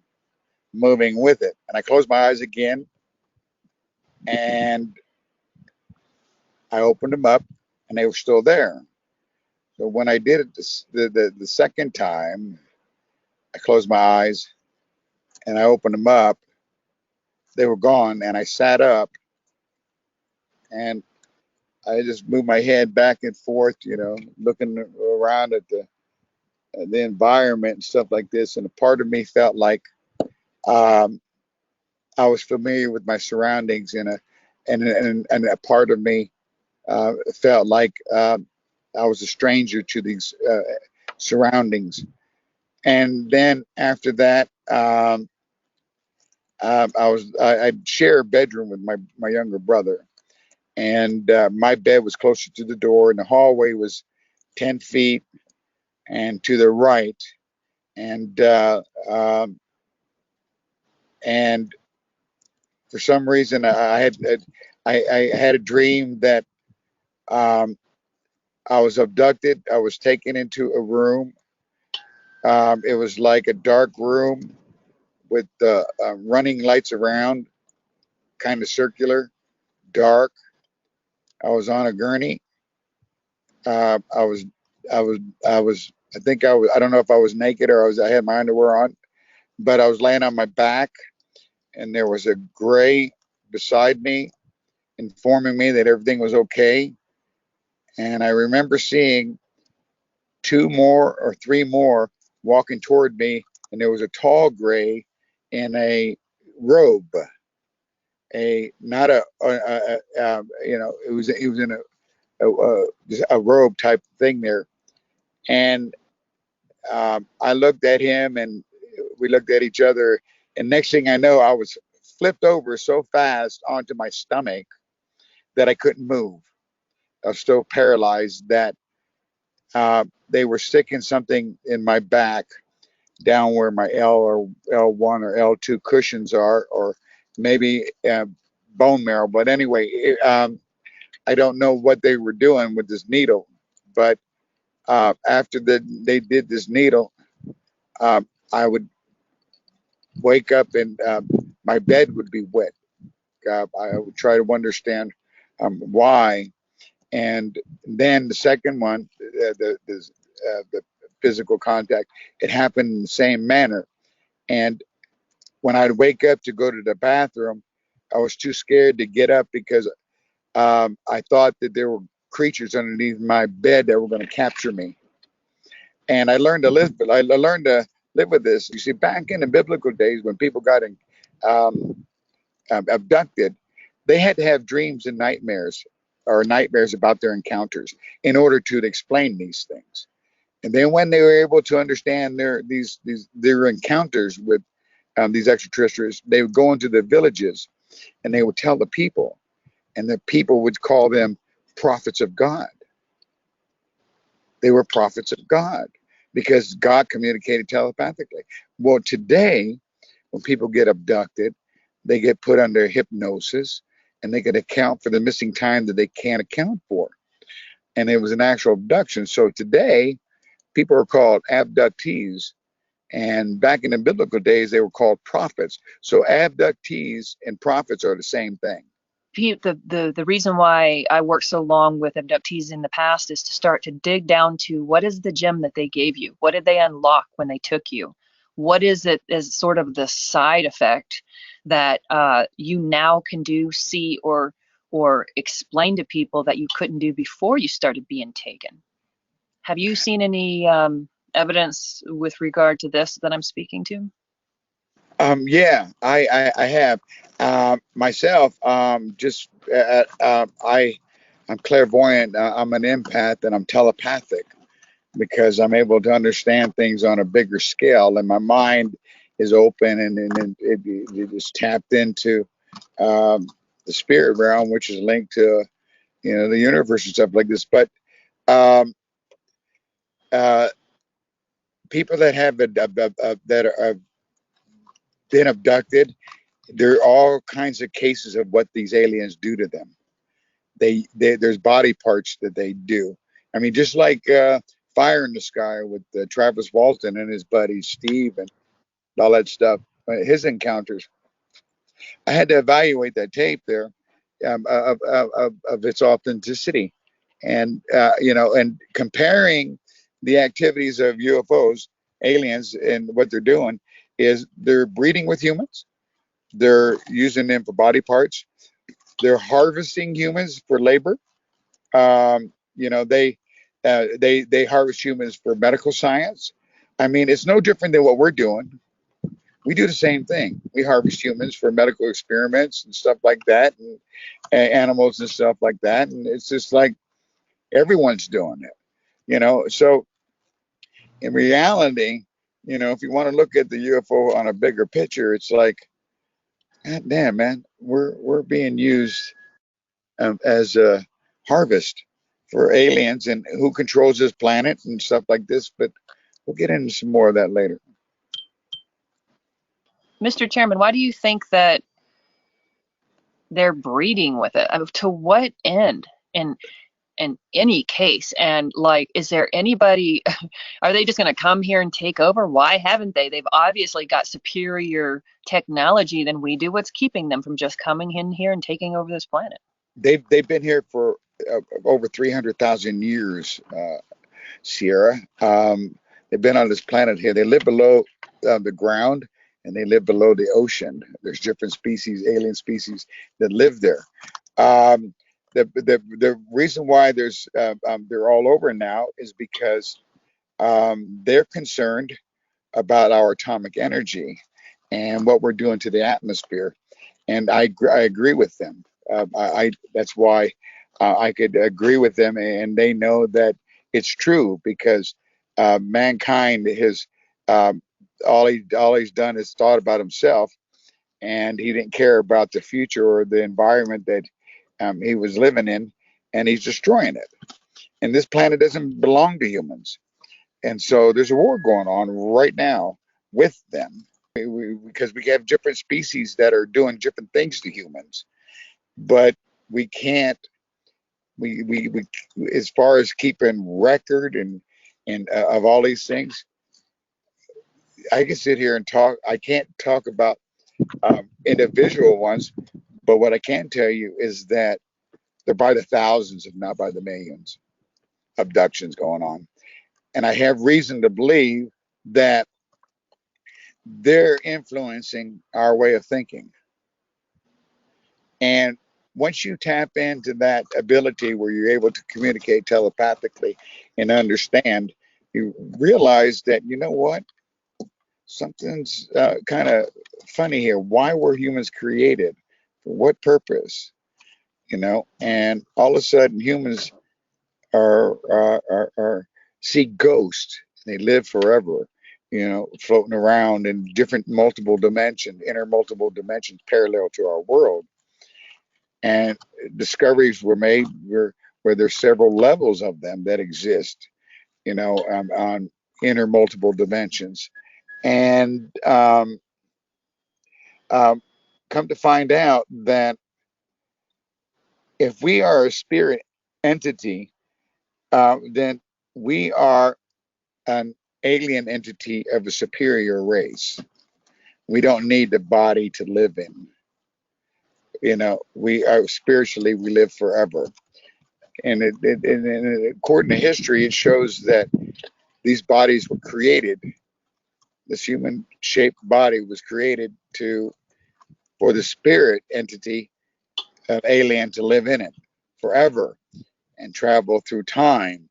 Speaker 2: moving with it. And I closed my eyes again, and I opened them up, and they were still there. So when I did it the second time, I closed my eyes and I opened them up. They were gone, and I sat up and I just moved my head back and forth, looking around at the environment and stuff like this. And a part of me felt like um, I was familiar with my surroundings, and a part of me felt like I was a stranger to these surroundings. And then after that, I share a bedroom with my younger brother, and my bed was closer to the door, and the hallway was 10 feet and to the right, and and for some reason I had a dream that um, I was abducted. I was taken into a room. It was like a dark room with running lights around, kind of circular, dark. I was on a gurney. Uh, I was, I was, I think I was. I don't know if I was naked or I had my underwear on, but I was laying on my back, and there was a gray beside me, informing me that everything was okay. And I remember seeing two more or three more walking toward me, and there was a tall gray in a robe, a not it was in a robe type thing there. And I looked at him, and we looked at each other, and next thing I know, I was flipped over so fast onto my stomach that I couldn't move. I was still paralyzed. That they were sticking something in my back down where my L or L1 or L2 cushions are, or maybe bone marrow. But anyway, I don't know what they were doing with this needle. But after they did this needle, I would wake up, and my bed would be wet. I would try to understand why. And then the second one, the physical contact, it happened in the same manner. And when I'd wake up to go to the bathroom, I was too scared to get up because I thought that there were creatures underneath my bed that were going to capture me. And I learned to live. I learned to live with this. You see, back in the biblical days when people got um, abducted, they had to have dreams and nightmares, or nightmares about their encounters, in order to explain these things. And then when they were able to understand their encounters with these extraterrestrials, they would go into the villages and they would tell the people, and the people would call them prophets of God. They were prophets of God because God communicated telepathically. Well, today, when people get abducted, they get put under hypnosis, and they can account for the missing time that they can't account for. And it was an actual abduction. So today, people are called abductees. And back in the biblical days, they were called prophets. So abductees and prophets are the same thing.
Speaker 1: The reason why I worked so long with abductees in the past is to start to dig down to what is the gem that they gave you? What did they unlock when they took you? What is it as sort of the side effect that you now can do, see, or explain to people that you couldn't do before you started being taken? Have you seen any evidence with regard to this that I'm speaking to?
Speaker 2: Yeah, I have myself. I'm clairvoyant. I'm an empath, and I'm telepathic because I'm able to understand things on a bigger scale, and my mind is open, and it is tapped into um, the spirit realm, which is linked to the universe and stuff like this. But um, uh, people that have been abducted, there are all kinds of cases of what these aliens do to them. there's body parts that they do. I mean, just like Fire in the Sky with Travis Walton and his buddy Steve and all that stuff, his encounters. I had to evaluate that tape there, of its authenticity, and and comparing the activities of UFOs, aliens, and what they're doing is they're breeding with humans. They're using them for body parts. They're harvesting humans for labor. They harvest humans for medical science. I mean, it's no different than what we're doing. We do the same thing. We harvest humans for medical experiments and stuff like that, and animals and stuff like that. And it's just like everyone's doing it. So in reality, if you want to look at the UFO on a bigger picture, it's like, God damn, man, we're being used as a harvest for aliens and who controls this planet and stuff like this. But we'll get into some more of that later.
Speaker 1: Mr. Chairman, why do you think that they're breeding with it? To what end? In any case, and like, is there anybody, are they just going to come here and take over? Why haven't they? They've obviously got superior technology than we do. What's keeping them from just coming in here and taking over this planet?
Speaker 2: They've been here for over 300,000 years, Sierra. They've been on this planet here. They live below the ground, and they live below the ocean. There's different species, alien species, that live there. The reason why they're all over now is because they're concerned about our atomic energy and what we're doing to the atmosphere. And I agree with them. That's why I could agree with them, and they know that it's true because mankind has all he's done is thought about himself, and he didn't care about the future or the environment that he was living in, and he's destroying it. And this planet doesn't belong to humans, and so there's a war going on right now with them because we have different species that are doing different things to humans, but we can't. We as far as keeping record and of all these things, I can sit here and talk. I can't talk about individual ones, but what I can tell you is that they're by the thousands, if not by the millions, abductions going on. And I have reason to believe that they're influencing our way of thinking. And once you tap into that ability where you're able to communicate telepathically and understand, you realize that, you know what? Something's kind of funny here. Why were humans created? For what purpose? And all of a sudden humans are see ghosts. They live forever, floating around in different multiple dimensions, inner multiple dimensions parallel to our world. And discoveries were made where there's several levels of them that exist, on inner multiple dimensions. And come to find out that if we are a spirit entity, then we are an alien entity of a superior race. We don't need the body to live in. We are spiritually, we live forever. And according to history, it shows that these bodies were created. This human shaped body was created for the spirit entity of alien to live in it forever and travel through time.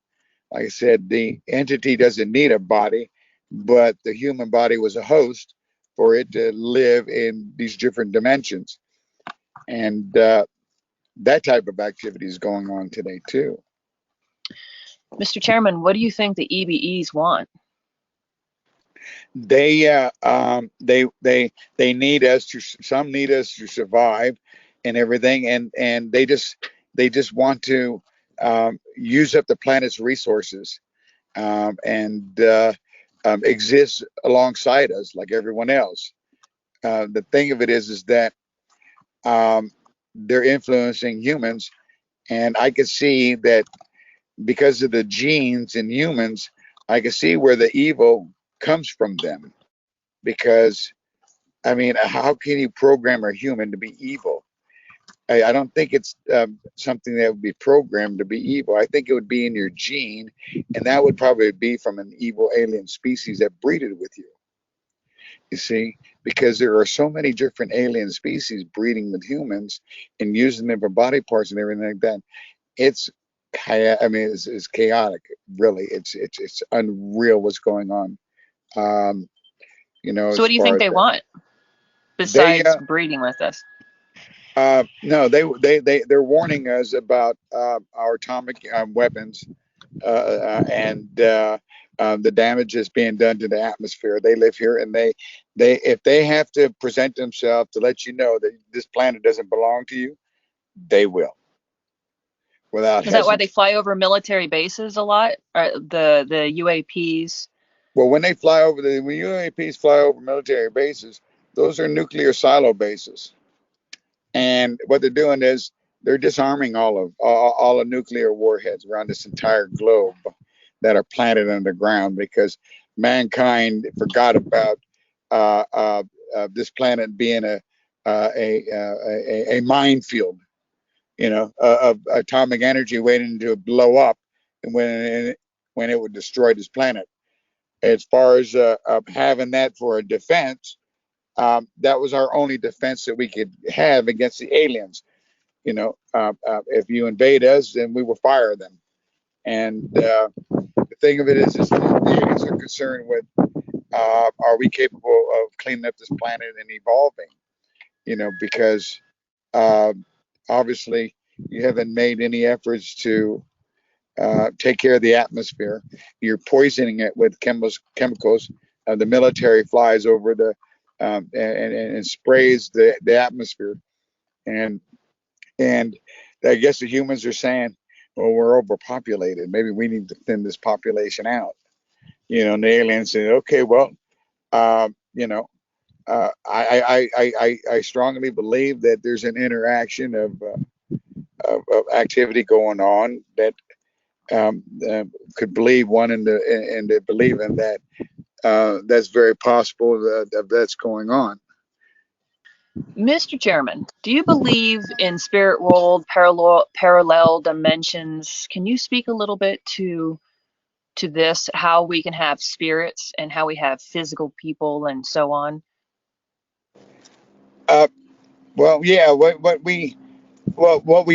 Speaker 2: Like I said, the entity doesn't need a body, but the human body was a host for it to live in these different dimensions. And that type of activity is going on today too.
Speaker 1: Mr. Chairman, what do you think the EBEs want?
Speaker 2: They need us to. Some need us to survive and everything, and they just want to use up the planet's resources, and exist alongside us like everyone else. The thing of it is that they're influencing humans, And I could see that because of the genes in humans, I could see where the evil comes from them. Because, I mean, how can you program a human to be evil? I don't think it's something that would be programmed to be evil. I think it would be in your gene, and that would probably be from an evil alien species that breeded with you. You see, because there are so many different alien species breeding with humans and using them for body parts and everything like that. It's, I mean, it's chaotic. Really, it's unreal what's going on. Um,
Speaker 1: So what
Speaker 2: as
Speaker 1: do you
Speaker 2: far
Speaker 1: think
Speaker 2: as
Speaker 1: they
Speaker 2: that,
Speaker 1: want
Speaker 2: they
Speaker 1: besides breeding with us?
Speaker 2: no, they're warning us about our atomic weapons and the damage that's being done to the atmosphere. They live here, and they if they have to present themselves to let you know that this planet doesn't belong to you, they will without
Speaker 1: Is that why
Speaker 2: hesitation.
Speaker 1: they fly over military bases a lot? Or the UAPs?
Speaker 2: Well, when UAPs fly over military bases, those are nuclear silo bases. And what they're doing is they're disarming all of nuclear warheads around this entire globe that are planted underground because mankind forgot about this planet being a minefield, of atomic energy waiting to blow up, and when it would destroy this planet. As far as having that for a defense, that was our only defense that we could have against the aliens. If you invade us, then we will fire them. And the thing of it is the aliens are concerned with are we capable of cleaning up this planet and evolving? Because uh, obviously you haven't made any efforts to take care of the atmosphere. You're poisoning it with chemicals. The military flies over and sprays the atmosphere, and and I guess the humans are saying, well, we're overpopulated. Maybe we need to thin this population out. And the aliens say, okay, well, uh, you know, I strongly believe that there's an interaction of activity going on that could believe one into believing that that's very possible that's going on.
Speaker 1: Mr. Chairman, do you believe in spirit world, parallel dimensions? Can you speak a little bit to this, how we can have spirits and how we have physical people and so on?
Speaker 2: Uh, well, yeah, what we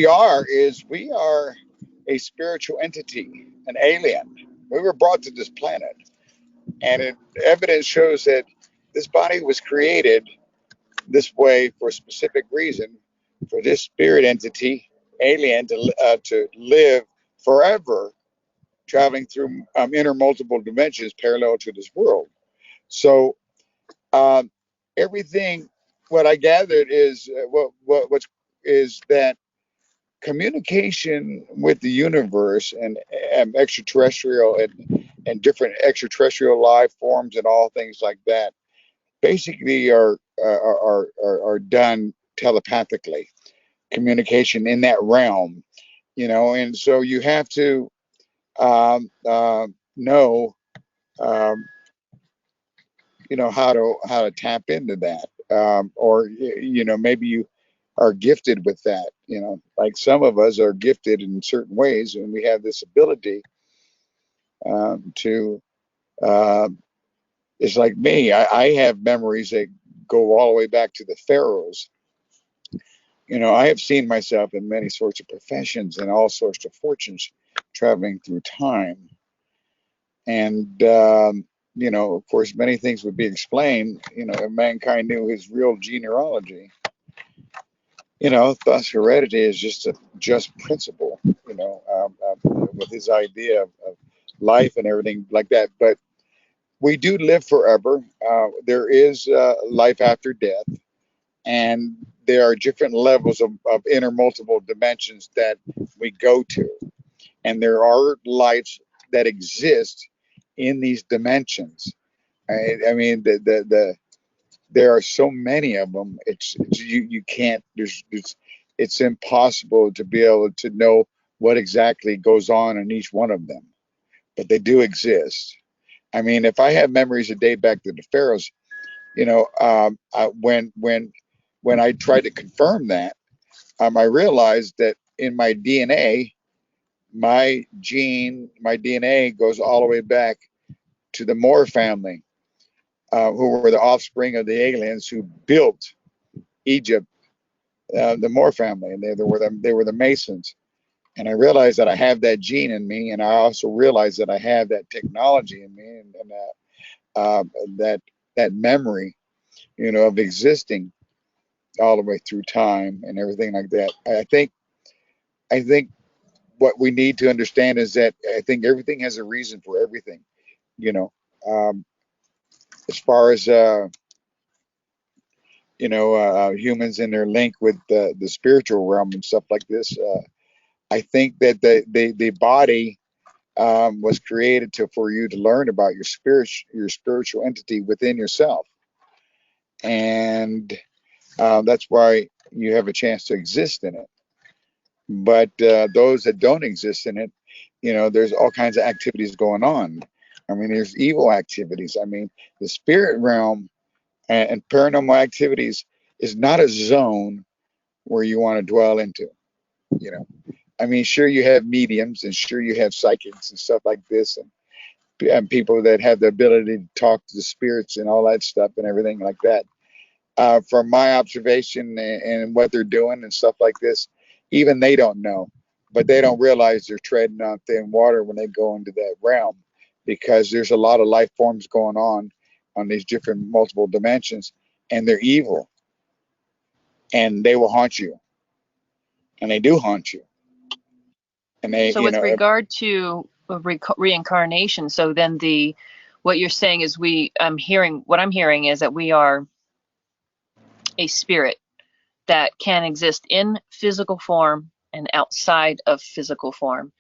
Speaker 2: are is we are a spiritual entity, an alien. We were brought to this planet, and evidence shows that this body was created this way for a specific reason, for this spirit entity, alien, to live forever, traveling through intermultiple dimensions parallel to this world. So um, everything, what I gathered is what's is that communication with the universe and extraterrestrial and different extraterrestrial life forms and all things like that basically are done telepathically, communication in that realm, and so you have to know um, how to tap into that, or maybe you are gifted with that, like some of us are gifted in certain ways and we have this ability to uh, it's like me. I have memories that go all the way back to the pharaohs. I have seen myself in many sorts of professions and all sorts of fortunes traveling through time. And, of course, many things would be explained, if mankind knew his real genealogy. Thus heredity is just a just principle, with his idea of life and everything like that. But we do live forever. There is life after death, and there are different levels of inner multiple dimensions that we go to, and there are lives that exist in these dimensions. I mean, there are so many of them. You can't. There's it's impossible to be able to know what exactly goes on in each one of them, but they do exist. I mean, if I have memories that date back to the pharaohs, when I tried to confirm that, I realized that in my DNA, my DNA goes all the way back to the Moor family, who were the offspring of the aliens who built Egypt, the Moor family, and they were the Masons. And I realized that I have that gene in me, and I also realized that I have that technology in me, and that that memory, of existing all the way through time and everything like that. I think what we need to understand is that I think everything has a reason for everything. You know, um, as far as humans and their link with the spiritual realm and stuff like this. I think that the body was created for you to learn about your spiritual entity within yourself, and that's why you have a chance to exist in it. But those that don't exist in it, there's all kinds of activities going on. I mean, there's evil activities. I mean, the spirit realm and paranormal activities is not a zone where you want to dwell into. You know, I mean, sure you have mediums and sure you have psychics and stuff like this, and people that have the ability to talk to the spirits and all that stuff and everything like that. From my observation and what they're doing and stuff like this, even they don't know, but they don't realize they're treading on thin water when they go into that realm, because there's a lot of life forms going on these different multiple dimensions, and they're evil, and they will haunt you, and they do haunt you, and they,
Speaker 1: So with regard to reincarnation, so then what you're saying is what I'm hearing is that we are a spirit that can exist in physical form and outside of physical form.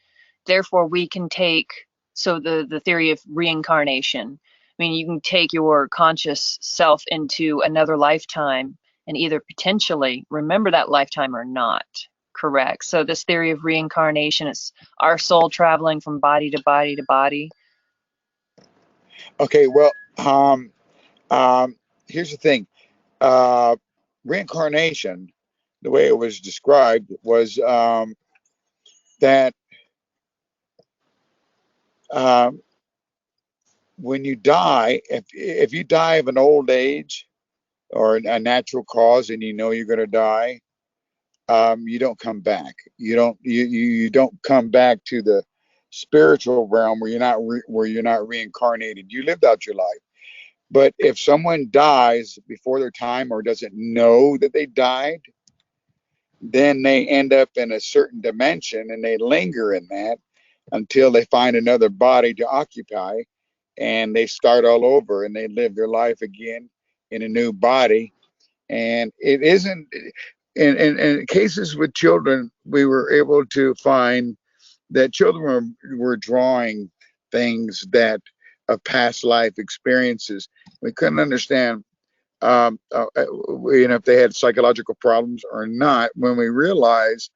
Speaker 1: Therefore, we can take, so the theory of reincarnation, I mean, you can take your conscious self into another lifetime and either potentially remember that lifetime or not. Correct. So this theory of reincarnation, it's our soul traveling from body to body to body.
Speaker 2: okay, well, um, here's the thing. Uh, Reincarnation, the way it was described, was that um, when you die, if you die of an old age or a natural cause, and you know you're going to die, you don't come back. You don't come back to the spiritual realm where you're not reincarnated. You lived out your life. But if someone dies before their time or doesn't know that they died, then they end up in a certain dimension and they linger in that until they find another body to occupy, and they start all over and they live their life again in a new body. And it isn't in cases with children, we were able to find that children were drawing things that of past life experiences. We couldn't understand if they had psychological problems or not, when we realized,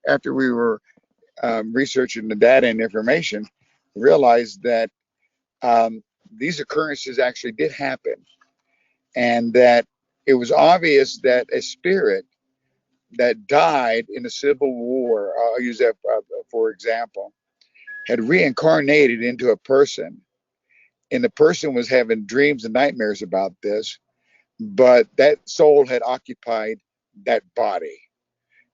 Speaker 2: after we were researching the data and information, realized that um, these occurrences actually did happen, and that it was obvious that a spirit that died in the Civil War, I'll use that for example, had reincarnated into a person, and the person was having dreams and nightmares about this, but that soul had occupied that body.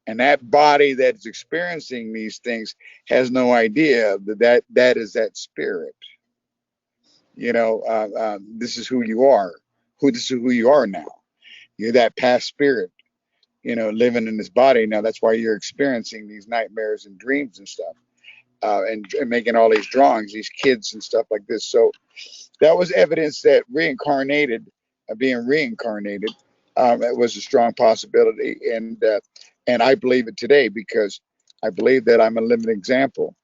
Speaker 2: And that body that's experiencing these things has no idea that is that spirit. This is who you are. This is who you are now. You're that past spirit, living in this body. Now that's why you're experiencing these nightmares and dreams and stuff, and making all these drawings, these kids and stuff like this. So that was evidence that being reincarnated, it was a strong possibility, and I believe it today because I believe that I'm a living example.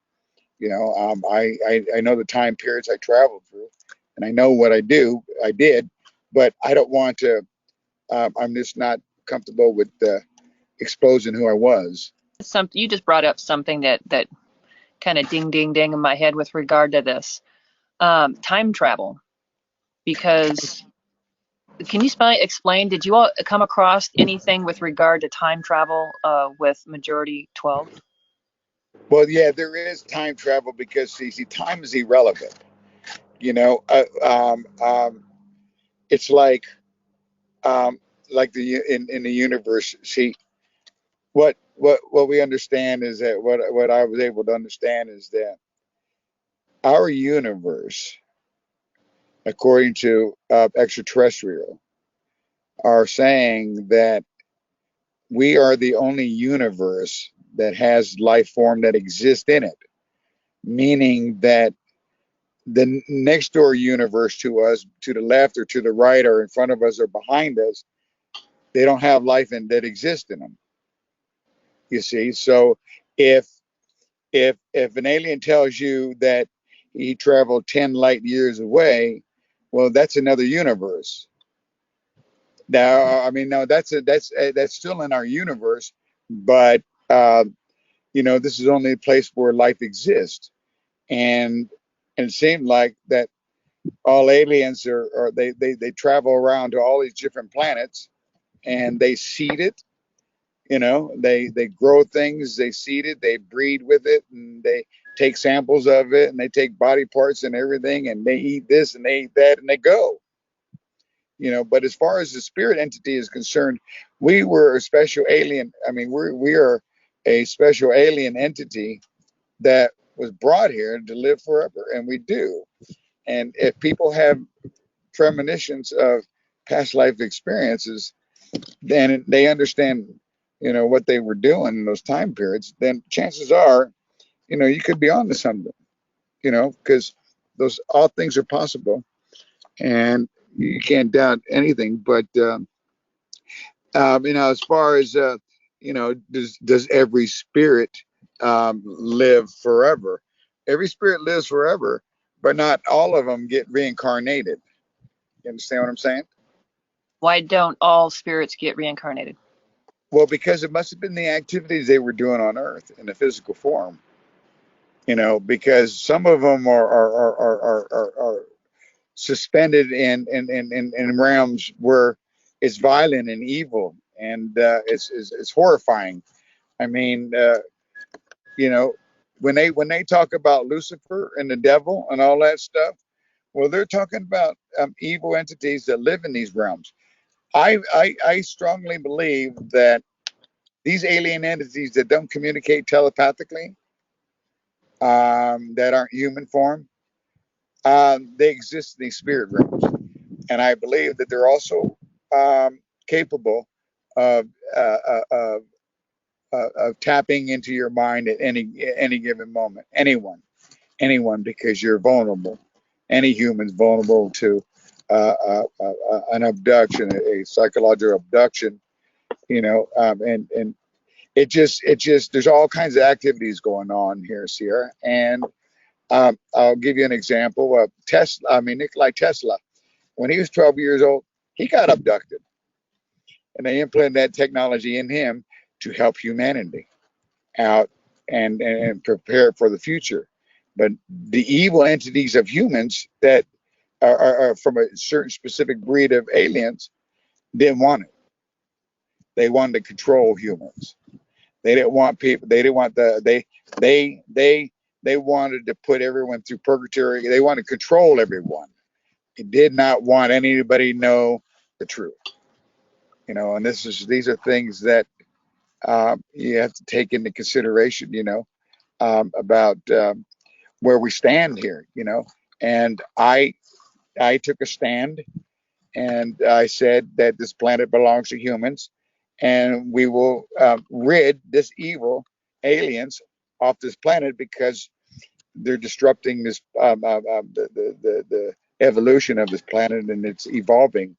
Speaker 2: I know the time periods I traveled through, and I know what I did, but I don't want to. I'm just not comfortable with exposing who I was.
Speaker 1: You just brought up something that kind of ding ding ding in my head with regard to this time travel. Because can you explain? Did you all come across anything with regard to time travel with Majority 12?
Speaker 2: Well, yeah, there is time travel because see, time is irrelevant. You know, it's like the in the universe. See, what we understand is that what I was able to understand is that our universe, according to extraterrestrial, are saying that we are the only universe that has life form that exists in it, meaning that the next door universe to us, to the left or to the right or in front of us or behind us, they don't have life in that exists in them. You see, so if if an alien tells you that he traveled 10 light years away, well, that's another universe. Now, I mean, no, that's still in our universe, but uh, this is only a place where life exists, and it seemed like that all aliens are they travel around to all these different planets and they seed it. They grow things, they seed it, they breed with it, and they take samples of it, and they take body parts and everything, and they eat this and they eat that, and they go. But as far as the spirit entity is concerned, we were a special alien. I mean, we are a special alien entity that was brought here to live forever, and we do. And if people have premonitions of past life experiences, then they understand, what they were doing in those time periods, then chances are, you could be on to something, because those all things are possible, and you can't doubt anything. But as far as does every spirit live forever? Every spirit lives forever, but not all of them get reincarnated. You understand what I'm saying?
Speaker 1: Why don't all spirits get reincarnated?
Speaker 2: Well, because it must have been the activities they were doing on Earth in the physical form. Because some of them are suspended in realms where it's violent and evil, and it's horrifying. I mean, when they talk about Lucifer and the devil and all that stuff, well, they're talking about evil entities that live in these realms. I strongly believe that these alien entities that don't communicate telepathically, that aren't human form, they exist in these spirit realms, and I believe that they're also capable of, uh, uh, of of tapping into your mind at any given moment. Anyone, because you're vulnerable. Any human's vulnerable to an abduction, a psychological abduction. And it just there's all kinds of activities going on here, Sierra. And I'll give you an example of Tesla. I mean, Nikolai Tesla, when he was 12 years old, he got abducted, and they implanted that technology in him to help humanity out and prepare for the future. But the evil entities of humans that are from a certain specific breed of aliens didn't want it. They wanted to control humans. They didn't want people. They didn't want they wanted to put everyone through purgatory. They wanted to control everyone. They did not want anybody to know the truth. And these are things that you have to take into consideration. About where we stand here. And I took a stand, and I said that this planet belongs to humans, and we will rid this evil aliens off this planet because they're disrupting this the evolution of this planet, and it's evolving.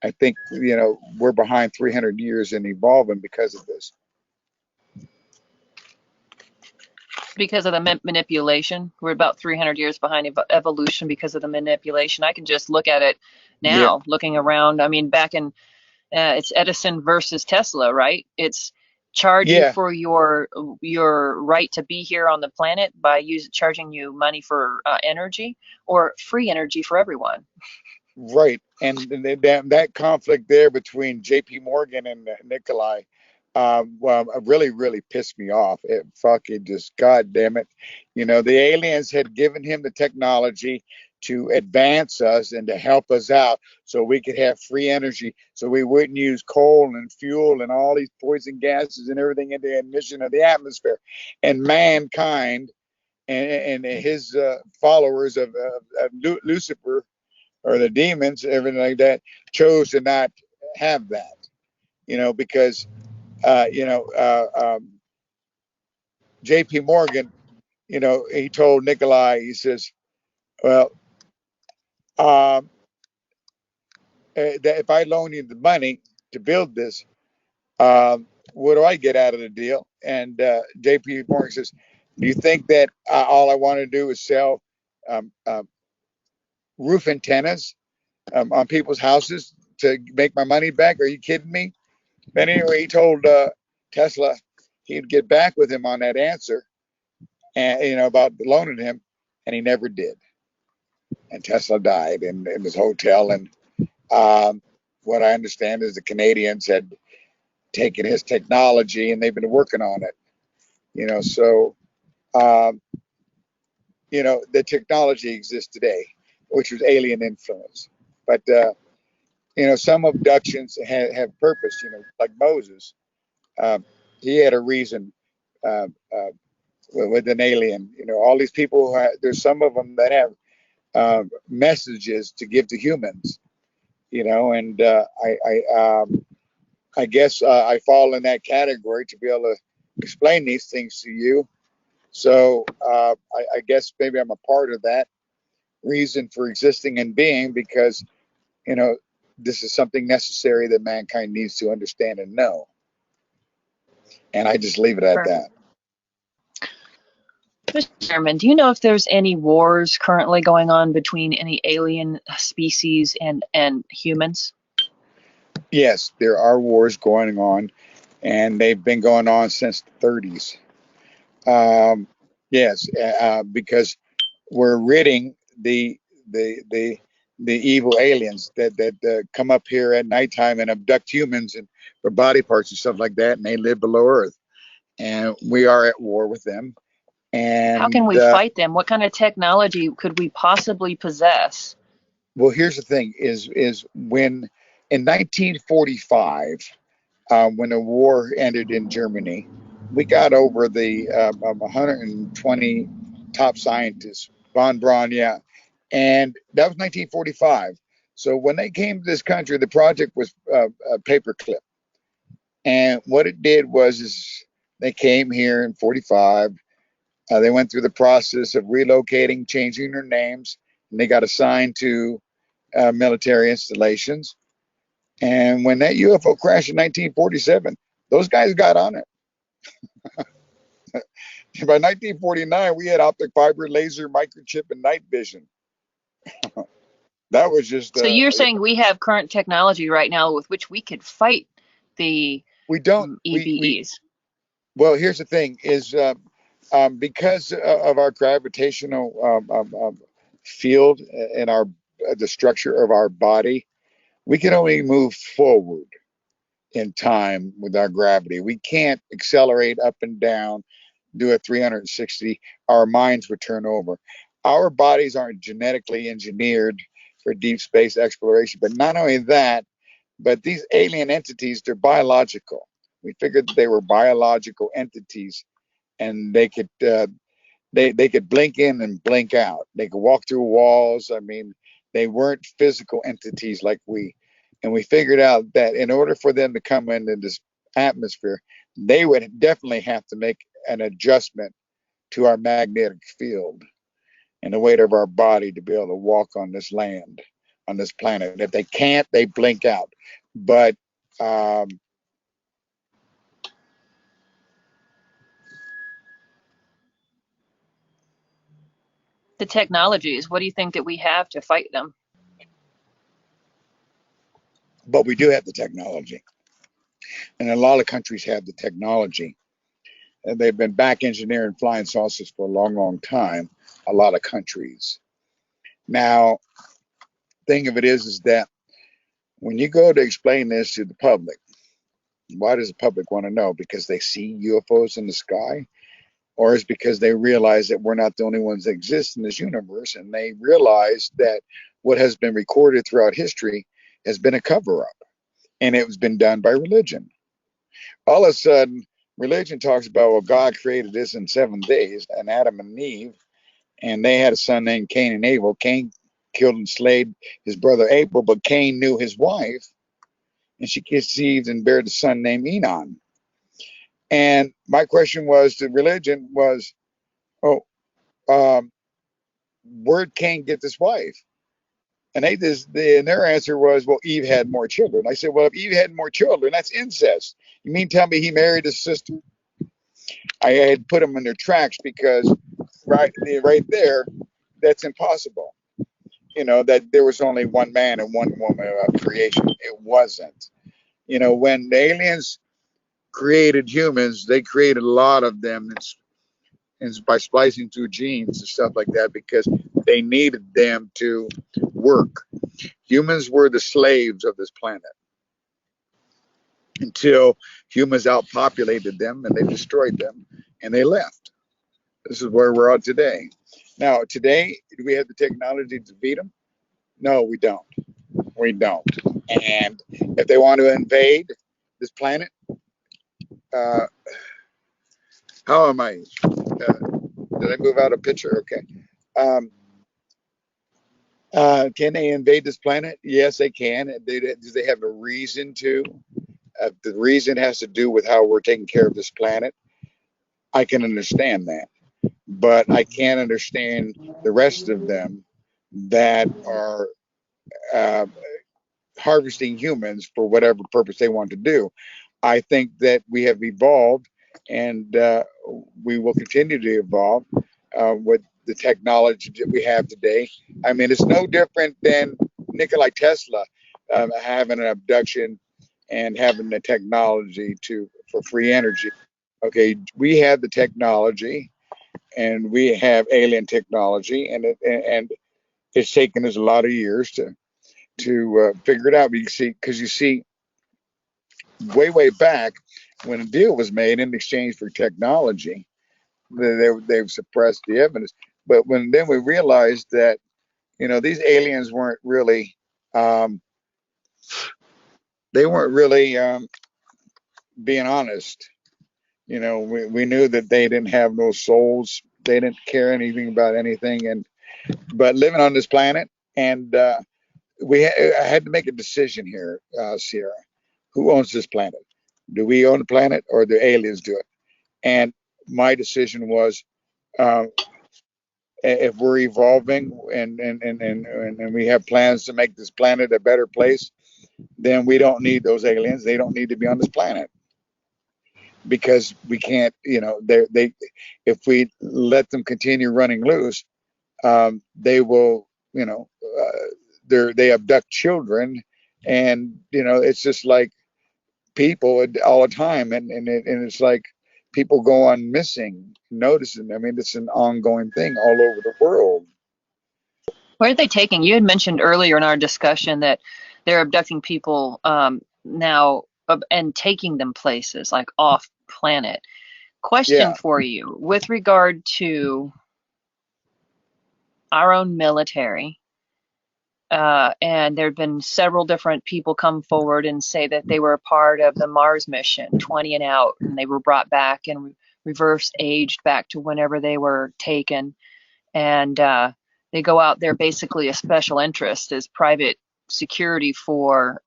Speaker 2: I think we're behind 300 years in evolving because of this.
Speaker 1: Because of the manipulation. We're about 300 years behind evolution because of the manipulation. I can just look at it
Speaker 2: Yeah,
Speaker 1: now, looking around. I mean, back in it's Edison versus Tesla, right? It's charge you
Speaker 2: Yeah,
Speaker 1: for your right to be here on the planet by charging you money for energy, or free energy for everyone?
Speaker 2: right. And that conflict there between J.P. Morgan and Nikolai, well, really, really pissed me off. It fucking just, God damn it. You know, the aliens had given him the technology to advance us and to help us out so we could have free energy, so we wouldn't use coal and fuel and all these poison gases and everything in the emission of the atmosphere. And mankind and his followers of Lucifer, or the demons, everything like that, chose to not have that, because, uh, you know, uh, um, J.P. Morgan, he told Nikolai, he says, well, um, that if I loan you the money to build this, what do I get out of the deal? And J.P. Morgan says, do you think that all I want to do is sell um, roof antennas on people's houses to make my money back? Are you kidding me? But anyway, he told Tesla he'd get back with him on that answer, and about loaning him, and he never did. And Tesla died in his hotel. And what I understand is the Canadians had taken his technology and they've been working on it. So um, the technology exists today, which was alien influence. But some abductions have purpose. Like Moses, um, he had a reason. Uh, uh, with an alien. All these people, there's some of them that have messages to give to humans. And I guess I fall in that category to be able to explain these things to you. So I guess maybe I'm a part of that reason for existing and being, because you know this is something necessary that mankind needs to understand and know. And I just leave it at
Speaker 1: Right.
Speaker 2: that.
Speaker 1: Mr. Chairman, do you know if there's any wars currently going on between any alien species and humans?
Speaker 2: Yes, there are wars going on, and they've been going on since the 30s. Um, yes, because we're ridding the evil aliens that come up here at nighttime and abduct humans and for body parts and stuff like that, and they live below Earth, and we are at war with them.
Speaker 1: How can
Speaker 2: And
Speaker 1: we fight them? What kind of technology could we possibly possess?
Speaker 2: well, here's the thing: is when in 1945, when the war ended in Germany, we got over the 120 top scientists, von Braun, yeah, and that was 1945. So when they came to this country, the project was a paperclip, and what it did was is they came here in 45. They went through the process of relocating, changing their names, and they got assigned to military installations. And when that UFO crashed in 1947, those guys got on it. By 1949, we had optic fiber, laser, microchip, and night vision. That was just,
Speaker 1: So you're saying we have current technology right now with which we could fight the
Speaker 2: we don't,
Speaker 1: EBEs?
Speaker 2: well, here's the thing is because of our gravitational field and the structure of our body, we can only move forward in time with our gravity. We can't accelerate up and down, do a 360. Our minds would turn over. Our bodies aren't genetically engineered for deep space exploration. But not only that, but these alien entities, they're biological. We figured that they were biological entities, and they could blink in and blink out. They could walk through walls. I mean, they weren't physical entities like we. And we figured out that in order for them to come into this atmosphere, they would definitely have to make an adjustment to our magnetic field and the weight of our body to be able to walk on this land, on this planet. If they can't, they blink out. But um,
Speaker 1: The technologies, what do you think that we have to fight them?
Speaker 2: but we do have the technology. And a lot of countries have the technology. And they've been back engineering flying saucers for a long, long time. A lot of countries. Now, thing of it is that when you go to explain this to the public, why does the public want to know? Because they see UFOs in the sky, or is because they realize that we're not the only ones that exist in this universe, and they realize that what has been recorded throughout history has been a cover up, and it has been done by religion. All of a sudden, religion talks about, well, God created this in 7 days, and Adam and Eve, and they had a son named Cain and Abel. Cain killed and slayed his brother Abel, but Cain knew his wife, and she conceived and bare the son named Enon. And my question was to religion was, oh, where'd Cain get this wife? And and their answer was, well, Eve had more children. I said, well, if Eve had more children, that's incest. You mean tell me he married his sister? I had put them in their tracks because right there, that's impossible. That there was only one man and one woman of creation. It wasn't. When the aliens created humans, they created a lot of them by splicing through genes and stuff like that because they needed them to work. Humans were the slaves of this planet until humans outpopulated them and they destroyed them and they left. This is where we're at today. Now, today, do we have the technology to beat them? No, we don't. We don't. And if they want to invade this planet, uh, how am I? Did I move out of picture? Okay. Um, can they invade this planet? Yes, they can. Do they have a reason to? The reason has to do with how we're taking care of this planet. I can understand that, but I can't understand the rest of them that are uh, harvesting humans for whatever purpose they want to do. I think that we have evolved and we will continue to evolve with the technology that we have today. I mean, it's no different than Nikola Tesla having an abduction and having the technology for free energy. Okay, we have the technology and we have alien technology, and it's taken us a lot of years to figure it out. Because you see, way back when a deal was made in exchange for technology, they've suppressed the evidence. But then we realized that these aliens weren't really um, they weren't really being honest. We knew that they didn't have no souls. They didn't care anything about anything, but living on this planet, and I had to make a decision here, Sierra. Who owns this planet? Do we own the planet, or do aliens do it? And my decision was, uh, if we're evolving and we have plans to make this planet a better place, then we don't need those aliens. They don't need to be on this planet because we can't. They if we let them continue running loose, they will. They abduct children, and it's just like people all the time, and it's like people go on missing, noticing. I mean, it's an ongoing thing all over the world.
Speaker 1: Where are they taking? You had mentioned earlier in our discussion that they're abducting people now and taking them places like off planet. Question
Speaker 2: Yeah.
Speaker 1: for you with regard to our own military. And there have been several different people come forward and say that they were a part of the Mars mission, 20 and out, and they were brought back and reverse aged back to whenever they were taken. And they go out there basically a special interest as private security for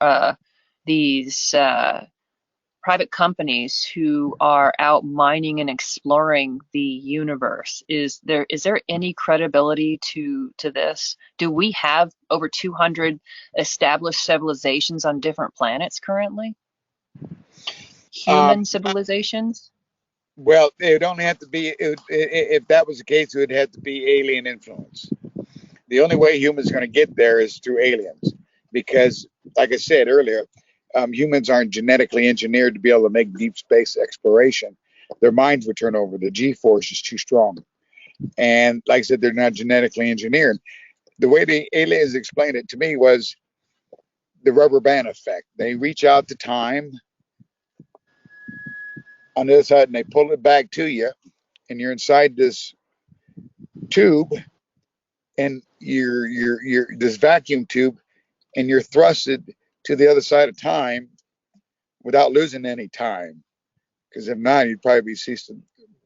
Speaker 1: these private companies who are out mining and exploring the universe. Is there any credibility to this? Do we have over 200 established civilizations on different planets currently?
Speaker 2: Um,
Speaker 1: Human civilizations?
Speaker 2: well, it would only have to be if that was the case, it would have to be alien influence. The only way humans are going to get there is through aliens, because, like I said earlier, humans aren't genetically engineered to be able to make deep space exploration. Their minds would turn over. The G-force is too strong. And like I said, they're not genetically engineered. The way the aliens explained it to me was the rubber band effect. They reach out to time on the other side and they pull it back to you, and you're inside this tube, and you're this vacuum tube, and you're thrusted to the other side of time without losing any time. Because if not, you'd probably cease to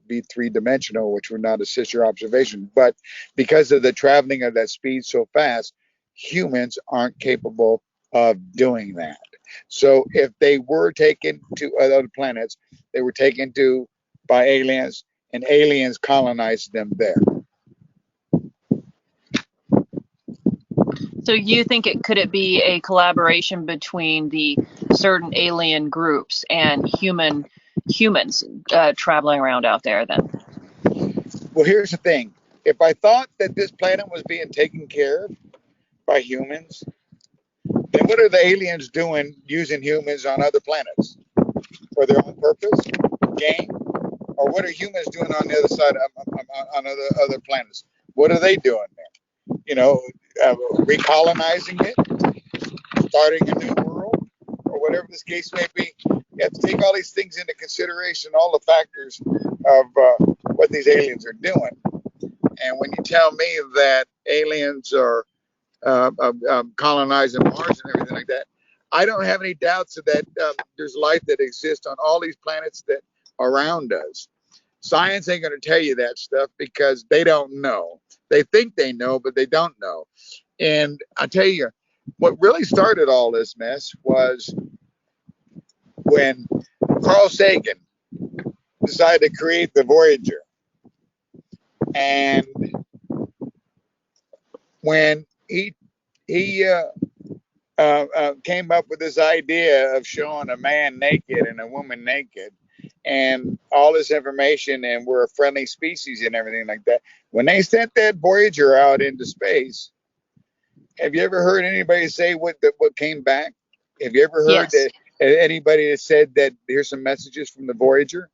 Speaker 2: be three-dimensional, which would not assist your observation. But because of the traveling of that speed so fast, humans aren't capable of doing that. So if they were taken to other planets, they were taken to by aliens, and aliens colonized them there.
Speaker 1: So you think could it be a collaboration between the certain alien groups and humans traveling around out there then?
Speaker 2: Well, here's the thing. If I thought that this planet was being taken care of by humans, then what are the aliens doing using humans on other planets? For their own purpose, gain? Or what are humans doing on the other side, on other planets? What are they doing there? You know, recolonizing it, starting a new world, or whatever this case may be. You have to take all these things into consideration, all the factors of what these aliens are doing. And when you tell me that aliens are colonizing Mars and everything like that, I don't have any doubts that there's life that exists on all these planets that are around us. Science ain't going to tell you that stuff because they don't know. They think they know, but they don't know. And I tell you, what really started all this mess was when Carl Sagan decided to create the Voyager. And when he came up with this idea of showing a man naked and a woman naked and all this information, and we're a friendly species and everything like that. When they sent that Voyager out into space, have you ever heard anybody say what came back? Have you ever heard
Speaker 1: Yes.
Speaker 2: that anybody that said that here's some messages from the Voyager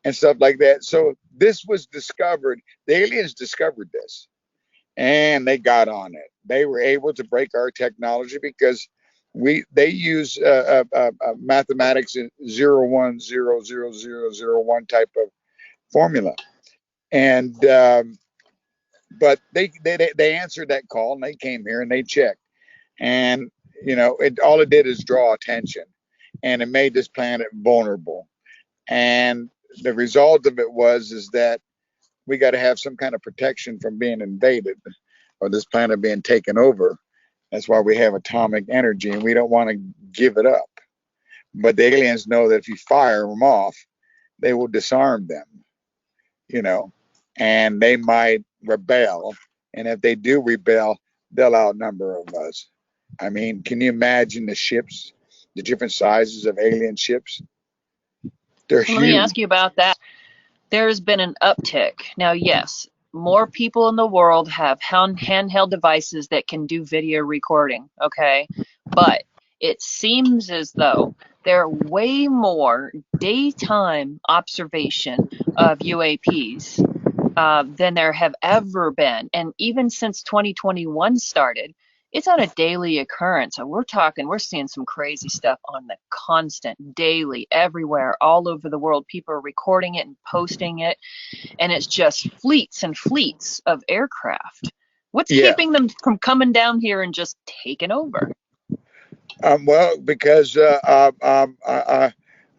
Speaker 2: and stuff like that? So this was discovered. The aliens discovered this, and they got on it. They were able to break our technology because they use mathematics in 0 1 0 0 0 0 1 type of formula, and but they answered that call, and they came here and they checked, and all it did is draw attention, and it made this planet vulnerable, and the result of it is that we got to have some kind of protection from being invaded or this planet being taken over. That's why we have atomic energy, and we don't want to give it up. But the aliens know that if you fire them off, they will disarm them, and they might rebel. And if they do rebel, they'll outnumber of us. I mean, can you imagine the ships, the different sizes of alien ships? They're
Speaker 1: Let me
Speaker 2: huge.
Speaker 1: ask you about that. There's been an uptick. Now, yes, more people in the world have handheld devices that can do video recording, okay? But it seems as though there are way more daytime observation of UAPs than there have ever been. And even since 2021 started, it's on a daily occurrence. So we're seeing some crazy stuff on the constant, daily, everywhere, all over the world. People are recording it and posting it, and it's just fleets and fleets of aircraft. What's
Speaker 2: Yeah.
Speaker 1: keeping them from coming down here and just taking over?
Speaker 2: Well, because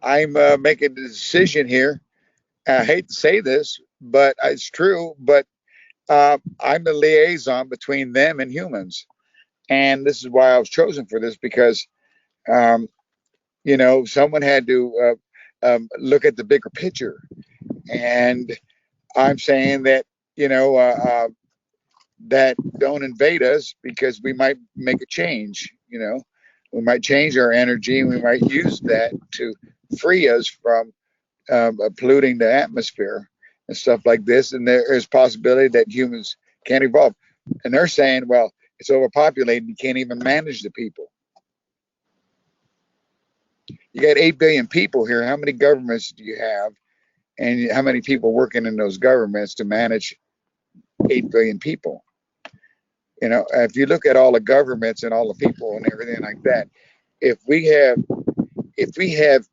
Speaker 2: I'm making a decision here. I hate to say this, but it's true. But I'm the liaison between them and humans, and this is why I was chosen for this because um, someone had to look at the bigger picture, and I'm saying that that don't invade us because we might make a change. We might change our energy, and we might use that to free us from polluting the atmosphere and stuff like this. And there is possibility that humans can evolve. And they're saying, well, it's overpopulated. You can't even manage the people. You got 8 billion people here. How many governments do you have? And how many people working in those governments to manage 8 billion people? If you look at all the governments and all the people and everything like that, if we have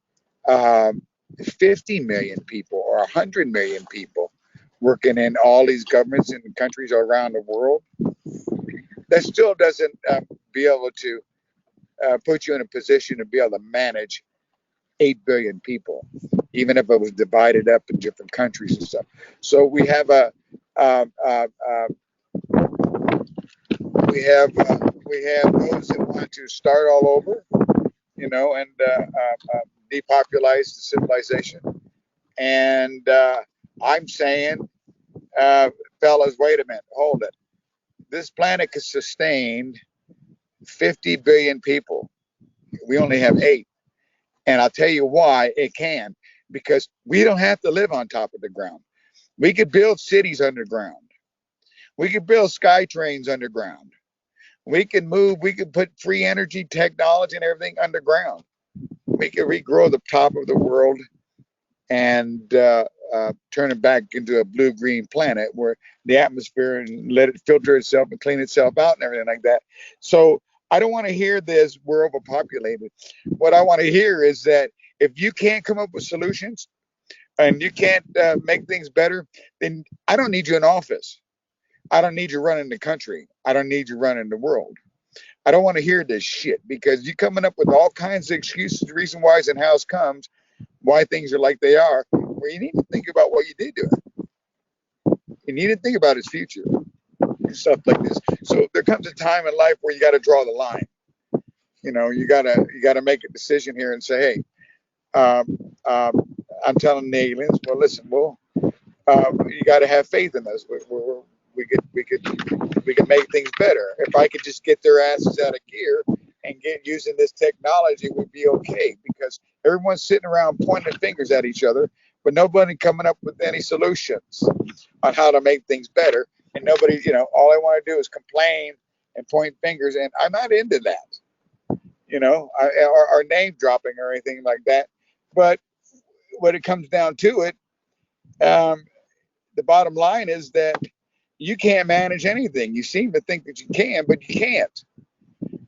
Speaker 2: um, 50 million people or 100 million people working in all these governments in countries around the world, that still doesn't be able to put you in a position to be able to manage 8 billion people, even if it was divided up in different countries and stuff. So uh, uh, uh, we have those that want to start all over, and depopulate the civilization. And I'm saying, fellas, wait a minute, hold it. This planet could sustain 50 billion people. We only have 8. And I'll tell you why it can. Because we don't have to live on top of the ground. We could build cities underground. We could build sky trains underground. We could put free energy technology and everything underground. We could regrow the top of the world and turn it back into a blue-green planet where the atmosphere, and let it filter itself and clean itself out and everything like that. So I don't want to hear this, we're overpopulated. What I want to hear is that if you can't come up with solutions and you can't make things better, then I don't need you in office. I don't need you running the country. I don't need you running the world. I don't want to hear this shit, because you're coming up with all kinds of excuses, reason whys, and how's comes, why things are like they are. Well, you need to think about what you did to it. You need to think about its future and stuff like this. So there comes a time in life where you got to draw the line. You gotta make a decision here and say, hey, um, um, I'm telling the aliens, well, listen, you got to have faith in us. We could make things better. If I could just get their asses out of gear and get using this technology, would be okay, because everyone's sitting around pointing fingers at each other, but nobody coming up with any solutions on how to make things better. And nobody, all I want to do is complain and point fingers, and I'm not into that, or name dropping or anything like that. But when it comes down to it, um, the bottom line is that you can't manage anything. You seem to think that you can, but you can't.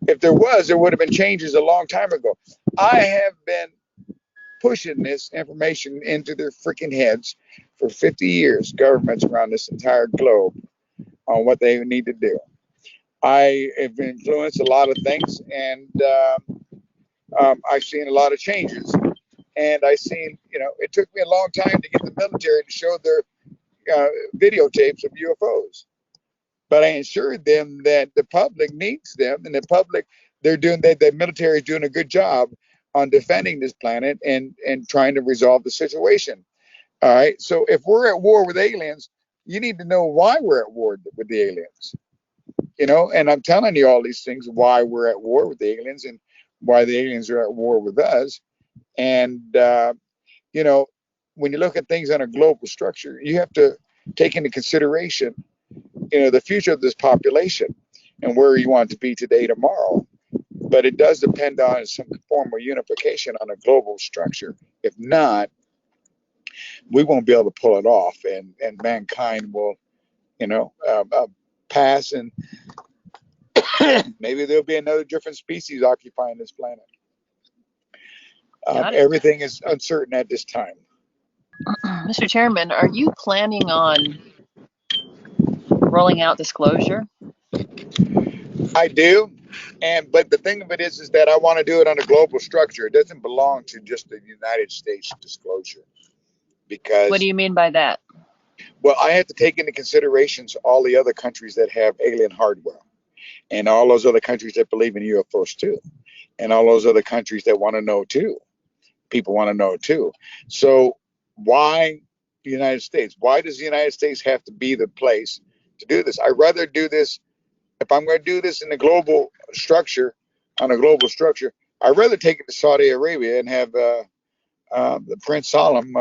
Speaker 2: If there was, there would have been changes a long time ago. I have been pushing this information into their freaking heads for 50 years, governments around this entire globe, on what they need to do. I have influenced a lot of things, and I've seen a lot of changes. And I've seen, it took me a long time to get the military to show their videotapes of UFOs. But I assured them that the public needs them, and the military is doing a good job on defending this planet and trying to resolve the situation. All right. So if we're at war with aliens, you need to know why we're at war with the aliens. And I'm telling you all these things, why we're at war with the aliens and why the aliens are at war with us. And when you look at things on a global structure, you have to take into consideration the future of this population and where you want to be today, tomorrow. But it does depend on some form of unification on a global structure. If not, we won't be able to pull it off, and mankind will, pass, and maybe there'll be another different species occupying this planet. Everything is uncertain at this time.
Speaker 1: Mr. Chairman, are you planning on rolling out disclosure?
Speaker 2: I do, but the thing of it is that I want to do it on a global structure. It doesn't belong to just the United States disclosure, because
Speaker 1: What do you mean by that?
Speaker 2: well, I have to take into considerations all the other countries that have alien hardware, and all those other countries that believe in UFOs too, and all those other countries that want to know too. People want to know too. So why the United States? Why does the United States have to be the place to do this? I'd rather do this, if I'm going to do this in a global structure, on a global structure, I'd rather take it to Saudi Arabia and have the Prince Salem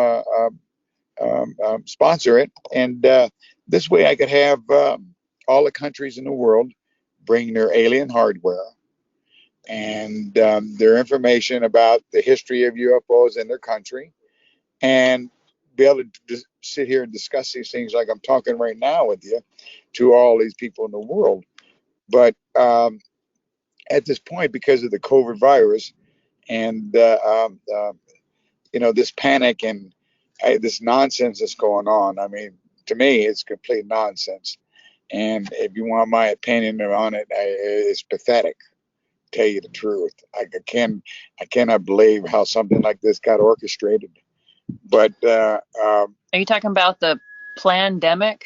Speaker 2: sponsor it, and this way I could have all the countries in the world bring their alien hardware, and their information about the history of UFOs in their country, and be able to just sit here and discuss these things like I'm talking right now with you to all these people in the world. But at this point, because of the COVID virus and this panic and this nonsense that's going on, I mean, to me, it's complete nonsense. And if you want my opinion on it, it's pathetic. Tell you the truth, I cannot believe how something like this got orchestrated. But
Speaker 1: Are you talking about the plandemic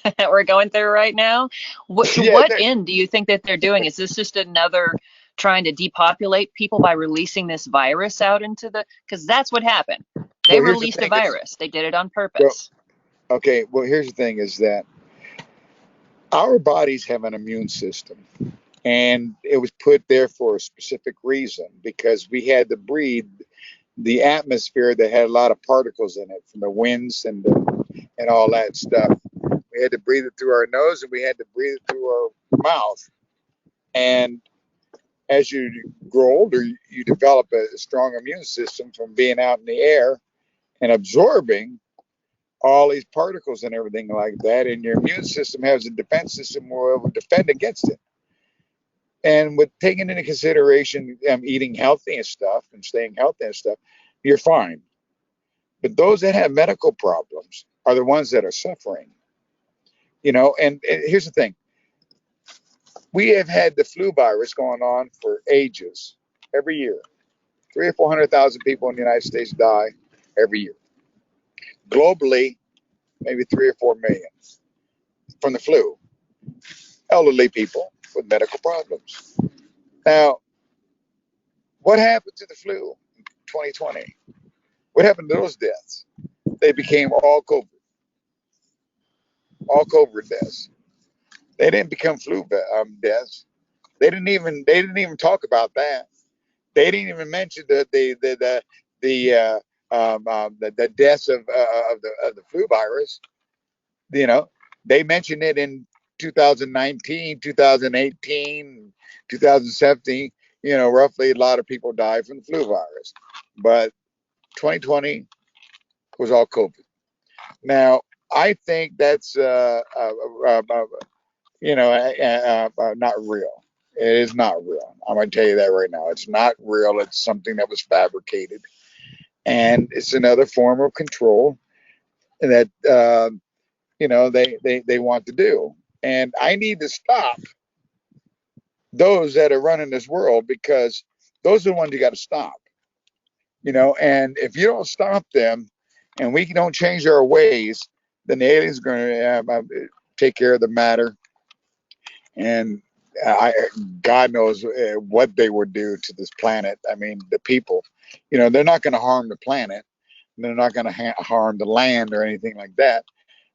Speaker 1: that we're going through right now? To
Speaker 2: yeah,
Speaker 1: what end do you think that they're doing? Is this just another trying to depopulate people by releasing this virus out into the, because that's what happened. They
Speaker 2: well, here's the
Speaker 1: released a
Speaker 2: thing is,
Speaker 1: virus. They did it on
Speaker 2: well,
Speaker 1: purpose.
Speaker 2: okay, well, here's the thing is that our bodies have an immune system, and it was put there for a specific reason because we had to breathe the atmosphere that had a lot of particles in it from the winds and all that stuff. We had to breathe it through our nose and we had to breathe it through our mouth. And as you grow older, you develop a strong immune system from being out in the air and absorbing all these particles and everything like that. And your immune system has a defense system where it will defend against it. And with taking into consideration eating healthy and stuff and staying healthy and stuff, you're fine. But those that have medical problems are the ones that are suffering. And here's the thing: we have had the flu virus going on for ages. Every year, 300,000 or 400,000 people in the United States die every year. Globally, maybe 3 or 4 million from the flu. Elderly people with medical problems. Now, what happened to the flu in 2020? What happened to those deaths? They became all COVID deaths. They didn't become flu deaths. They didn't even talk about that. They didn't even mention the deaths of the flu virus. You know, they mentioned it in 2019, 2018, 2017. Roughly a lot of people died from the flu virus, but 2020 was all COVID. Now, I think that's not real. It is not real. I'm going to tell you that right now. It's not real. It's something that was fabricated, and it's another form of control that they want to do. And I need to stop those that are running this world because those are the ones you got to stop. And if you don't stop them, and we don't change our ways, then the aliens are going to take care of the matter. And God knows what they would do to this planet. I mean, the people, they're not going to harm the planet. They're not going to harm the land or anything like that.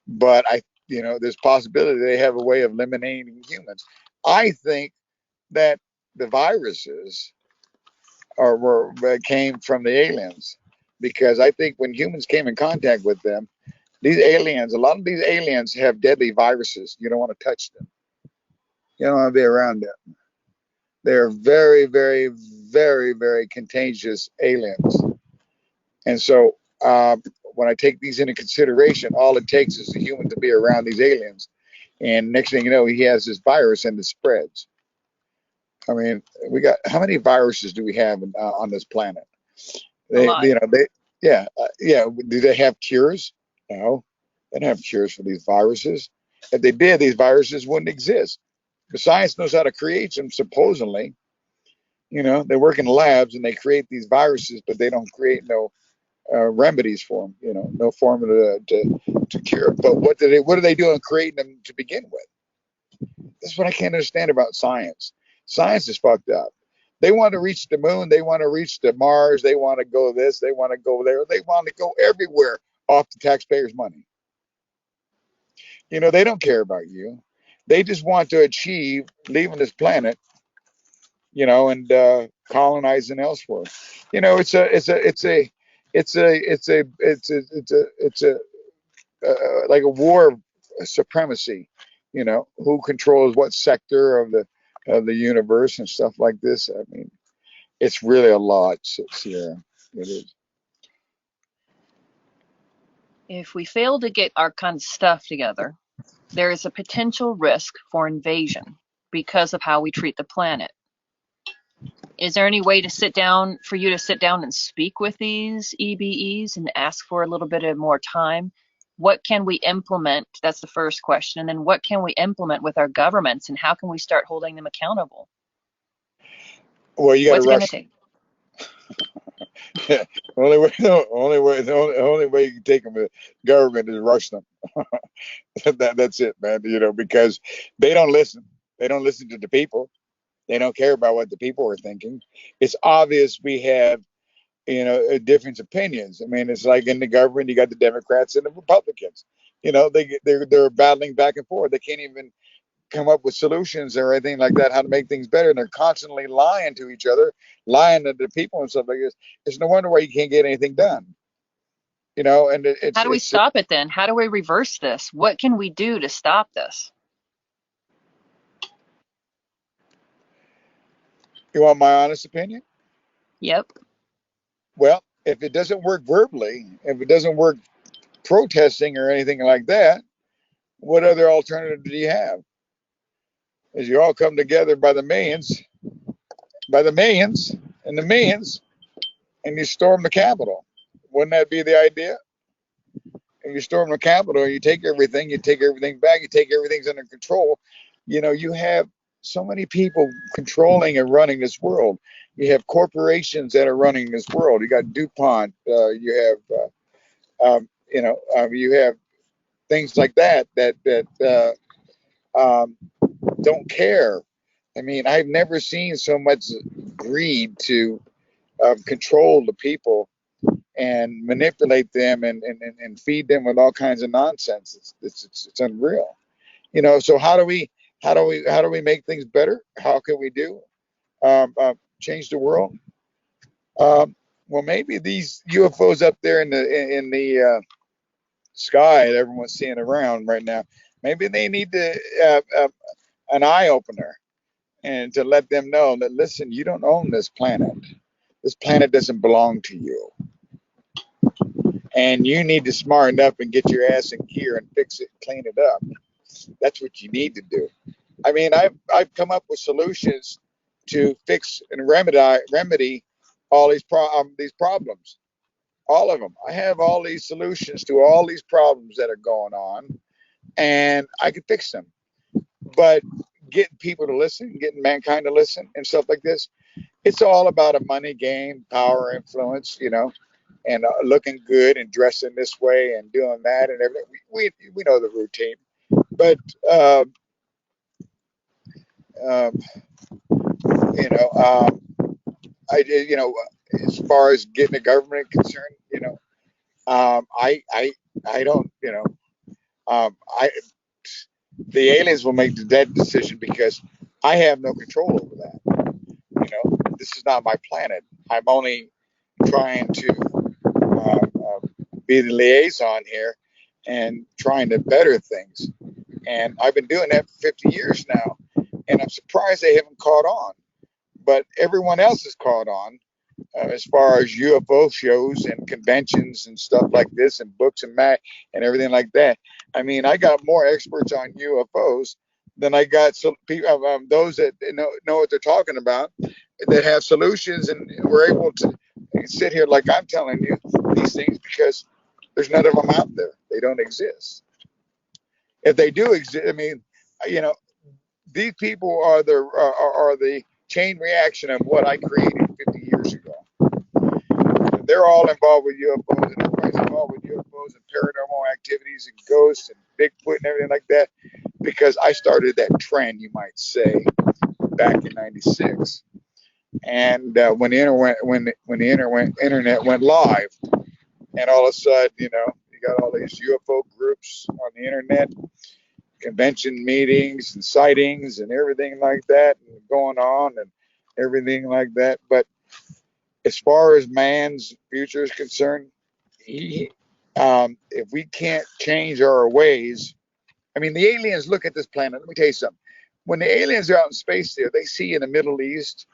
Speaker 2: But there's possibility they have a way of eliminating humans. I think that the viruses came from the aliens because I think when humans came in contact with them, a lot of these aliens have deadly viruses. You don't want to touch them. You don't want to be around them. They're very, very, very, very contagious aliens. And so when I take these into consideration, all it takes is a human to be around these aliens. And next thing you know, he has this virus and it spreads. I mean, how many viruses do we have on this planet?
Speaker 1: A lot.
Speaker 2: Yeah. Do they have cures? No, they don't have cures for these viruses. If they did, these viruses wouldn't exist. The science knows how to create them, supposedly. They work in labs and they create these viruses, but they don't create no remedies for them. No formula to cure. But what are they doing creating them to begin with? That's what I can't understand about science. Science is fucked up. They want to reach the moon. They want to reach the Mars. They want to go this. They want to go there. They want to go everywhere off the taxpayers' money. They don't care about you. They just want to achieve leaving this planet, and colonizing elsewhere. It's a like a war of supremacy. Who controls what sector of of the universe and stuff like this. I mean, it's really a lot, Sierra. It is.
Speaker 1: If we fail to get our kind of stuff together, there is a potential risk for invasion because of how we treat the planet. Is there any way to sit down for you to sit down and speak with these EBEs and ask for a little bit of more time? What can we implement? That's the first question. And then what can we implement with our governments and how can we start holding them accountable?
Speaker 2: Well, you got to
Speaker 1: What's it going to
Speaker 2: rush
Speaker 1: take?
Speaker 2: them. The only way you can take them to government is rush them. That's it, man. Because they don't listen. They don't listen to the people. They don't care about what the people are thinking. It's obvious we have, different opinions. I mean, it's like in the government, you got the Democrats and the Republicans. They're battling back and forth. They can't even come up with solutions or anything like that, how to make things better. And they're constantly lying to each other, lying to the people and stuff like this. It's no wonder why you can't get anything done. And
Speaker 1: How
Speaker 2: it's
Speaker 1: do we
Speaker 2: it's.
Speaker 1: stop it then? How do we reverse this? What can we do to stop this?
Speaker 2: You want my honest opinion?
Speaker 1: Yep.
Speaker 2: Well, if it doesn't work verbally, if it doesn't work protesting or anything like that, what other alternative do you have? Is you all come together by the millions and the millions, and you storm the Capitol. Wouldn't that be the idea? And you storm the Capitol, you take everything back, you take everything's under control. You have so many people controlling and running this world. You have corporations that are running this world. You got DuPont. You have things like that don't care. I mean, I've never seen so much greed to control the people and manipulate them and feed them with all kinds of nonsense. It's unreal. So how do we make things better? How can we do change the world? Well, maybe these UFOs up there in the sky that everyone's seeing around right now, maybe they need an eye opener and to let them know that, listen, you don't own this planet. This planet doesn't belong to you. And you need to smarten up and get your ass in gear and fix it, clean it up. That's what you need to do. I mean, I've come up with solutions to fix and remedy all these problems, all of them. I have all these solutions to all these problems that are going on, and I can fix them. But getting people to listen, getting mankind to listen, and stuff like this, it's all about a money game, power, influence, and looking good and dressing this way and doing that and everything. We know the routine, but um, you know, you know, as far as getting the government concerned, I don't, I the aliens will make that decision because I have no control over that. This is not my planet. I'm only trying to be the liaison here and trying to better things. And I've been doing that for 50 years now, and I'm surprised they haven't caught on. But everyone else has caught on as far as UFO shows and conventions and stuff like this, and books and everything like that. I mean, I got more experts on UFOs than I got those that know what they're talking about, that have solutions, and we're able to sit here like I'm telling you these things because there's none of them out there. They don't exist. If they do exist, I mean, you know, these people are the chain reaction of what I created 50 years ago. They're all involved with UFOs, and everybody's involved with UFOs and paranormal activities and ghosts and Bigfoot and everything like that because I started that trend, you might say, back in '96. And when the internet went live, and all of a sudden, you got all these UFO groups on the internet, convention meetings and sightings and everything like that going on and everything like that. But as far as man's future is concerned, if we can't change our ways, I mean, the aliens look at this planet. Let me tell you something. when the aliens are out in space there, they see in the Middle East,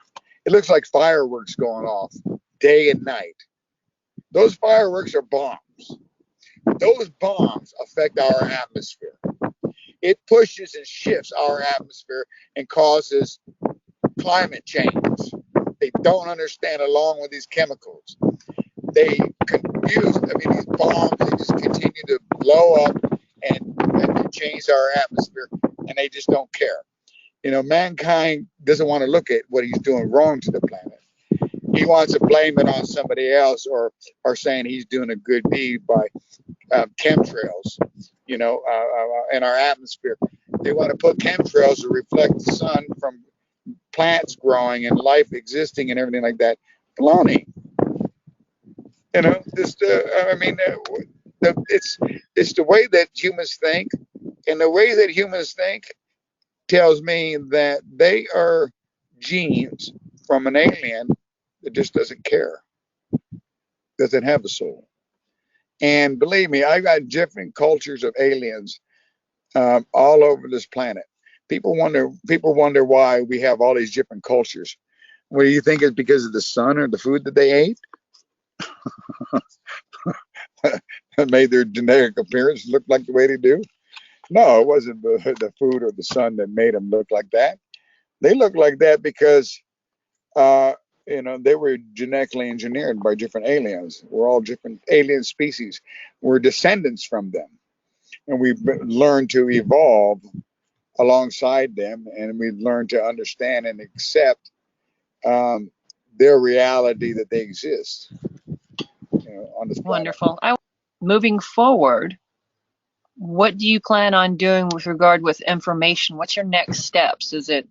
Speaker 2: it looks like fireworks going off day and night. Those fireworks are bombs. Those bombs affect our atmosphere. It pushes and shifts our atmosphere and causes climate change. They don't understand along with these chemicals. They confuse, these bombs, they just continue to blow up and change our atmosphere, and they just don't care. Mankind doesn't want to look at what he's doing wrong to the planet. He wants to blame it on somebody else, or saying he's doing a good deed by chemtrails, in our atmosphere. They want to put chemtrails to reflect the sun from plants growing and life existing and everything like that. Baloney. It's the way that humans think, and the way that humans think tells me that they are genes from an alien that just doesn't care, doesn't have a soul. And believe me, I got different cultures of aliens all over this planet. People wonder why we have all these different cultures. What do you think is because of the sun or the food that they ate? That made their genetic appearance look like the way they do? No, it wasn't the food or the sun that made them look like that. They look like that because they were genetically engineered by different aliens. We're all different alien species. We're descendants from them, and we've learned to evolve alongside them, and we've learned to understand and accept their reality that they exist on this planet.
Speaker 1: Wonderful. Moving forward, what do you plan on doing with information? What's your next steps? Is it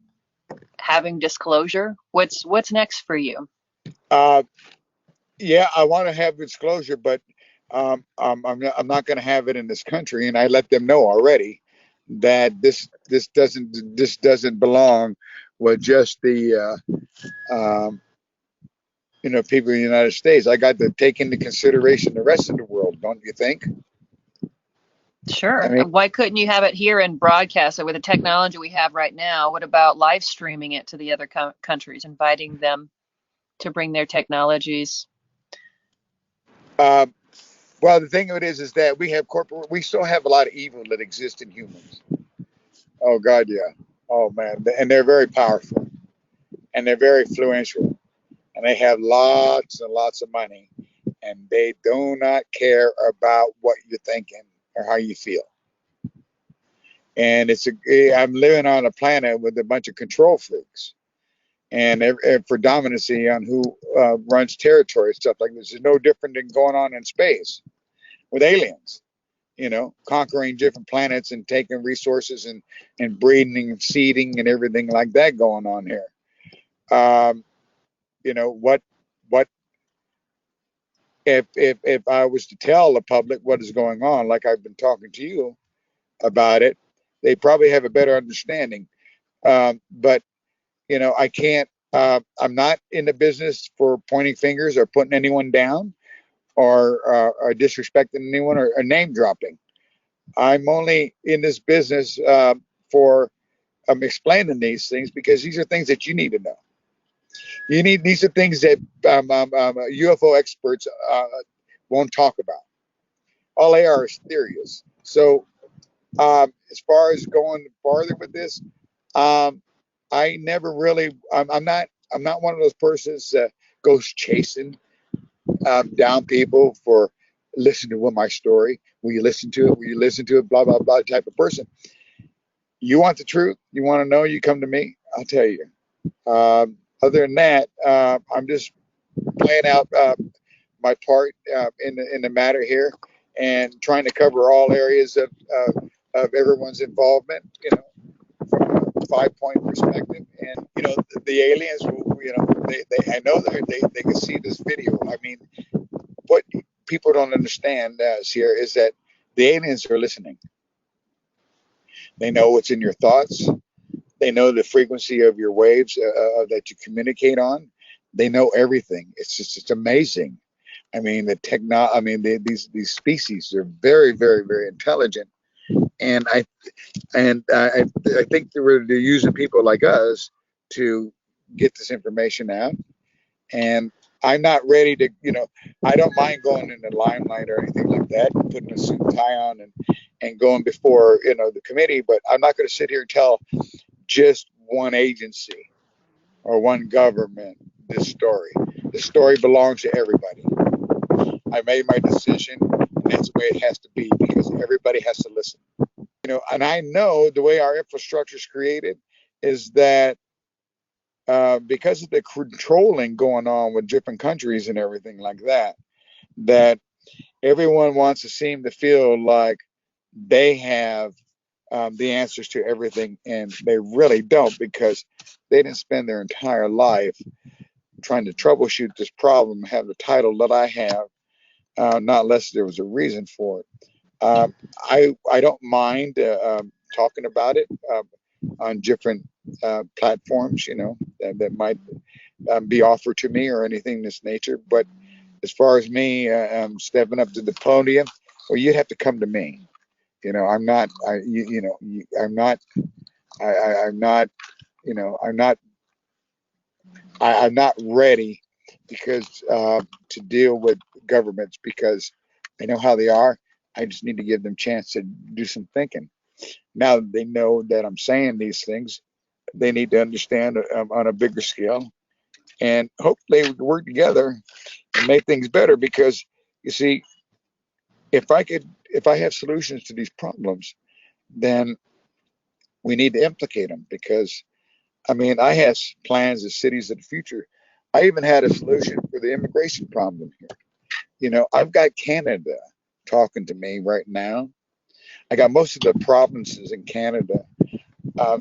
Speaker 1: having disclosure? What's next for you?
Speaker 2: Yeah, I want to have disclosure, but I'm not going to have it in this country, and I let them know already that this doesn't belong with just the people in the United States. I got to take into consideration the rest of the world, don't you think?
Speaker 1: Sure.
Speaker 2: I mean,
Speaker 1: Why couldn't you have it here and broadcast it with the technology we have right now? What about live streaming it to the other countries, inviting them to bring their technologies?
Speaker 2: well, the thing of it is that we still have a lot of evil that exists in humans. Oh God, yeah. Oh man, and they're very powerful, and they're very influential, and they have lots and lots of money, and they do not care about what you're thinking or how you feel. And I'm living on a planet with a bunch of control freaks, and for dominancy on who runs territory, stuff like this is no different than going on in space with aliens. Conquering different planets and taking resources and breeding and seeding and everything like that going on here. What if I was to tell the public what is going on, like I've been talking to you about it, they probably have a better understanding. But I can't. I'm not in the business for pointing fingers or putting anyone down or disrespecting anyone or name dropping. I'm only in this business for explaining these things because these are things that you need to know. These are things that UFO experts won't talk about. All they are is theories. So as far as going farther with this, I never really. I'm not. I'm not one of those persons that goes chasing down people for listening to my story. Will you listen to it? Will you listen to it? Blah blah blah. Type of person. You want the truth? You want to know? You come to me. I'll tell you. Other than that, I'm just playing out my part in the matter here and trying to cover all areas of everyone's involvement. From a 5-point perspective, and the aliens, they I know they can see this video. I mean, what people don't understand here is that the aliens are listening. They know what's in your thoughts. They know the frequency of your waves that you communicate on. They know everything. It's amazing. I mean, these species are very, very, very intelligent, And I think they're using people like us to get this information out. And I'm not ready to, I don't mind going in the limelight or anything like that, putting a suit and tie on and going before, the committee. But I'm not going to sit here and tell just one agency or one government this story. This story belongs to everybody. I made my decision, and that's the way it has to be because everybody has to listen. And I know the way our infrastructure is created is that because of the controlling going on with different countries and everything like that, that everyone wants to seem to feel like they have the answers to everything, and they really don't because they didn't spend their entire life trying to troubleshoot this problem, have the title that I have, not unless there was a reason for it. I don't mind talking about it on different platforms, that might be offered to me or anything of this nature. But as far as me stepping up to the podium, well, you'd have to come to me. I'm not. I'm not. I'm not. I'm not. I'm not ready because to deal with governments because I know how they are. I just need to give them a chance to do some thinking. Now that they know that I'm saying these things, they need to understand on a bigger scale, and hopefully we can work together and make things better. Because you see, if I have solutions to these problems, then we need to implicate them. Because I mean, I have plans of cities of the future. I even had a solution for the immigration problem here. I've got Canada talking to me right now. I got most of the provinces in Canada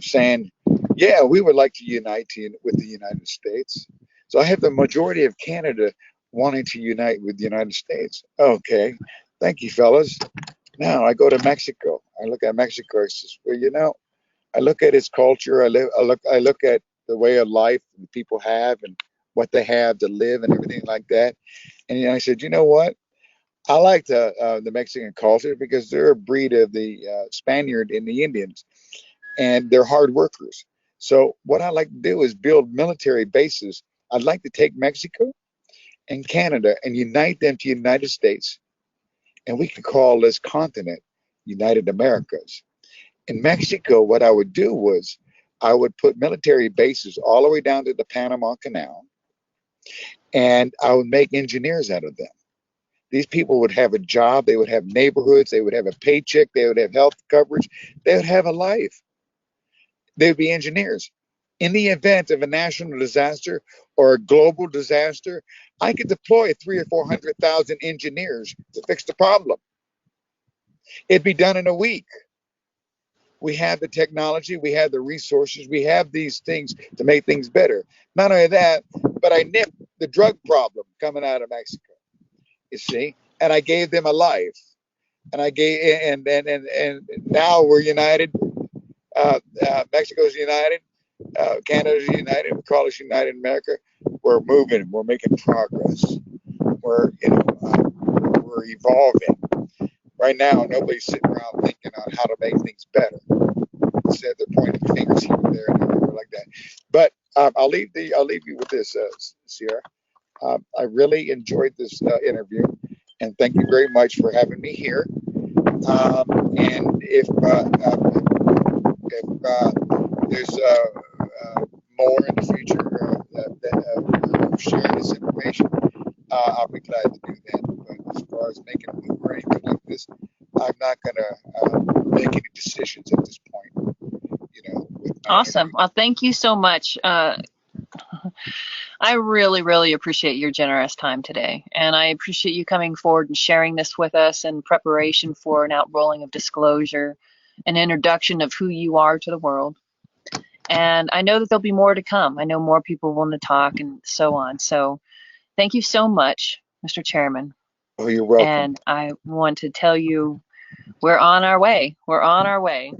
Speaker 2: saying, yeah, we would like to unite with the United States. So I have the majority of Canada wanting to unite with the United States. Okay, thank you, fellas. Now I go to Mexico. I look at Mexico. I says, well, I look at its culture. I look at the way of life the people have and what they have to live and everything like that. And I said, you know what? I like the Mexican culture because they're a breed of the Spaniard and the Indians, and they're hard workers. So what I like to do is build military bases. I'd like to take Mexico and Canada and unite them to United States, and we could call this continent United Americas. In Mexico, what I would do was I would put military bases all the way down to the Panama Canal, and I would make engineers out of them. These people would have a job, they would have neighborhoods, they would have a paycheck, they would have health coverage, they would have a life. They would be engineers. In the event of a national disaster or a global disaster, I could deploy 300,000 or 400,000 engineers to fix the problem. It'd be done in a week. We have the technology, we have the resources, we have these things to make things better. Not only that, but I nipped the drug problem coming out of Mexico, you see, and I gave them a life. And I gave, and now we're united. Mexico's united. Canada's united. We call us United America. We're moving. We're making progress. We're evolving. Right now, nobody's sitting around thinking on how to make things better. Instead, they're pointing fingers here and there and everywhere like that. But I'll leave you with this, Sierra. I really enjoyed this interview, and thank you very much for having me here. And if there's more in the future that share this information, I'll be glad to do that. But as far as making a move or anything like this, I'm not going to make any decisions at this point.
Speaker 1: Awesome. Well, thank you so much. I really, really appreciate your generous time today. And I appreciate you coming forward and sharing this with us in preparation for an outrolling of disclosure, an introduction of who you are to the world. And I know that there'll be more to come. I know more people want to talk and so on. So thank you so much, Mr. Chairman.
Speaker 2: Oh, you're welcome.
Speaker 1: And I want to tell you we're on our way. We're on our way.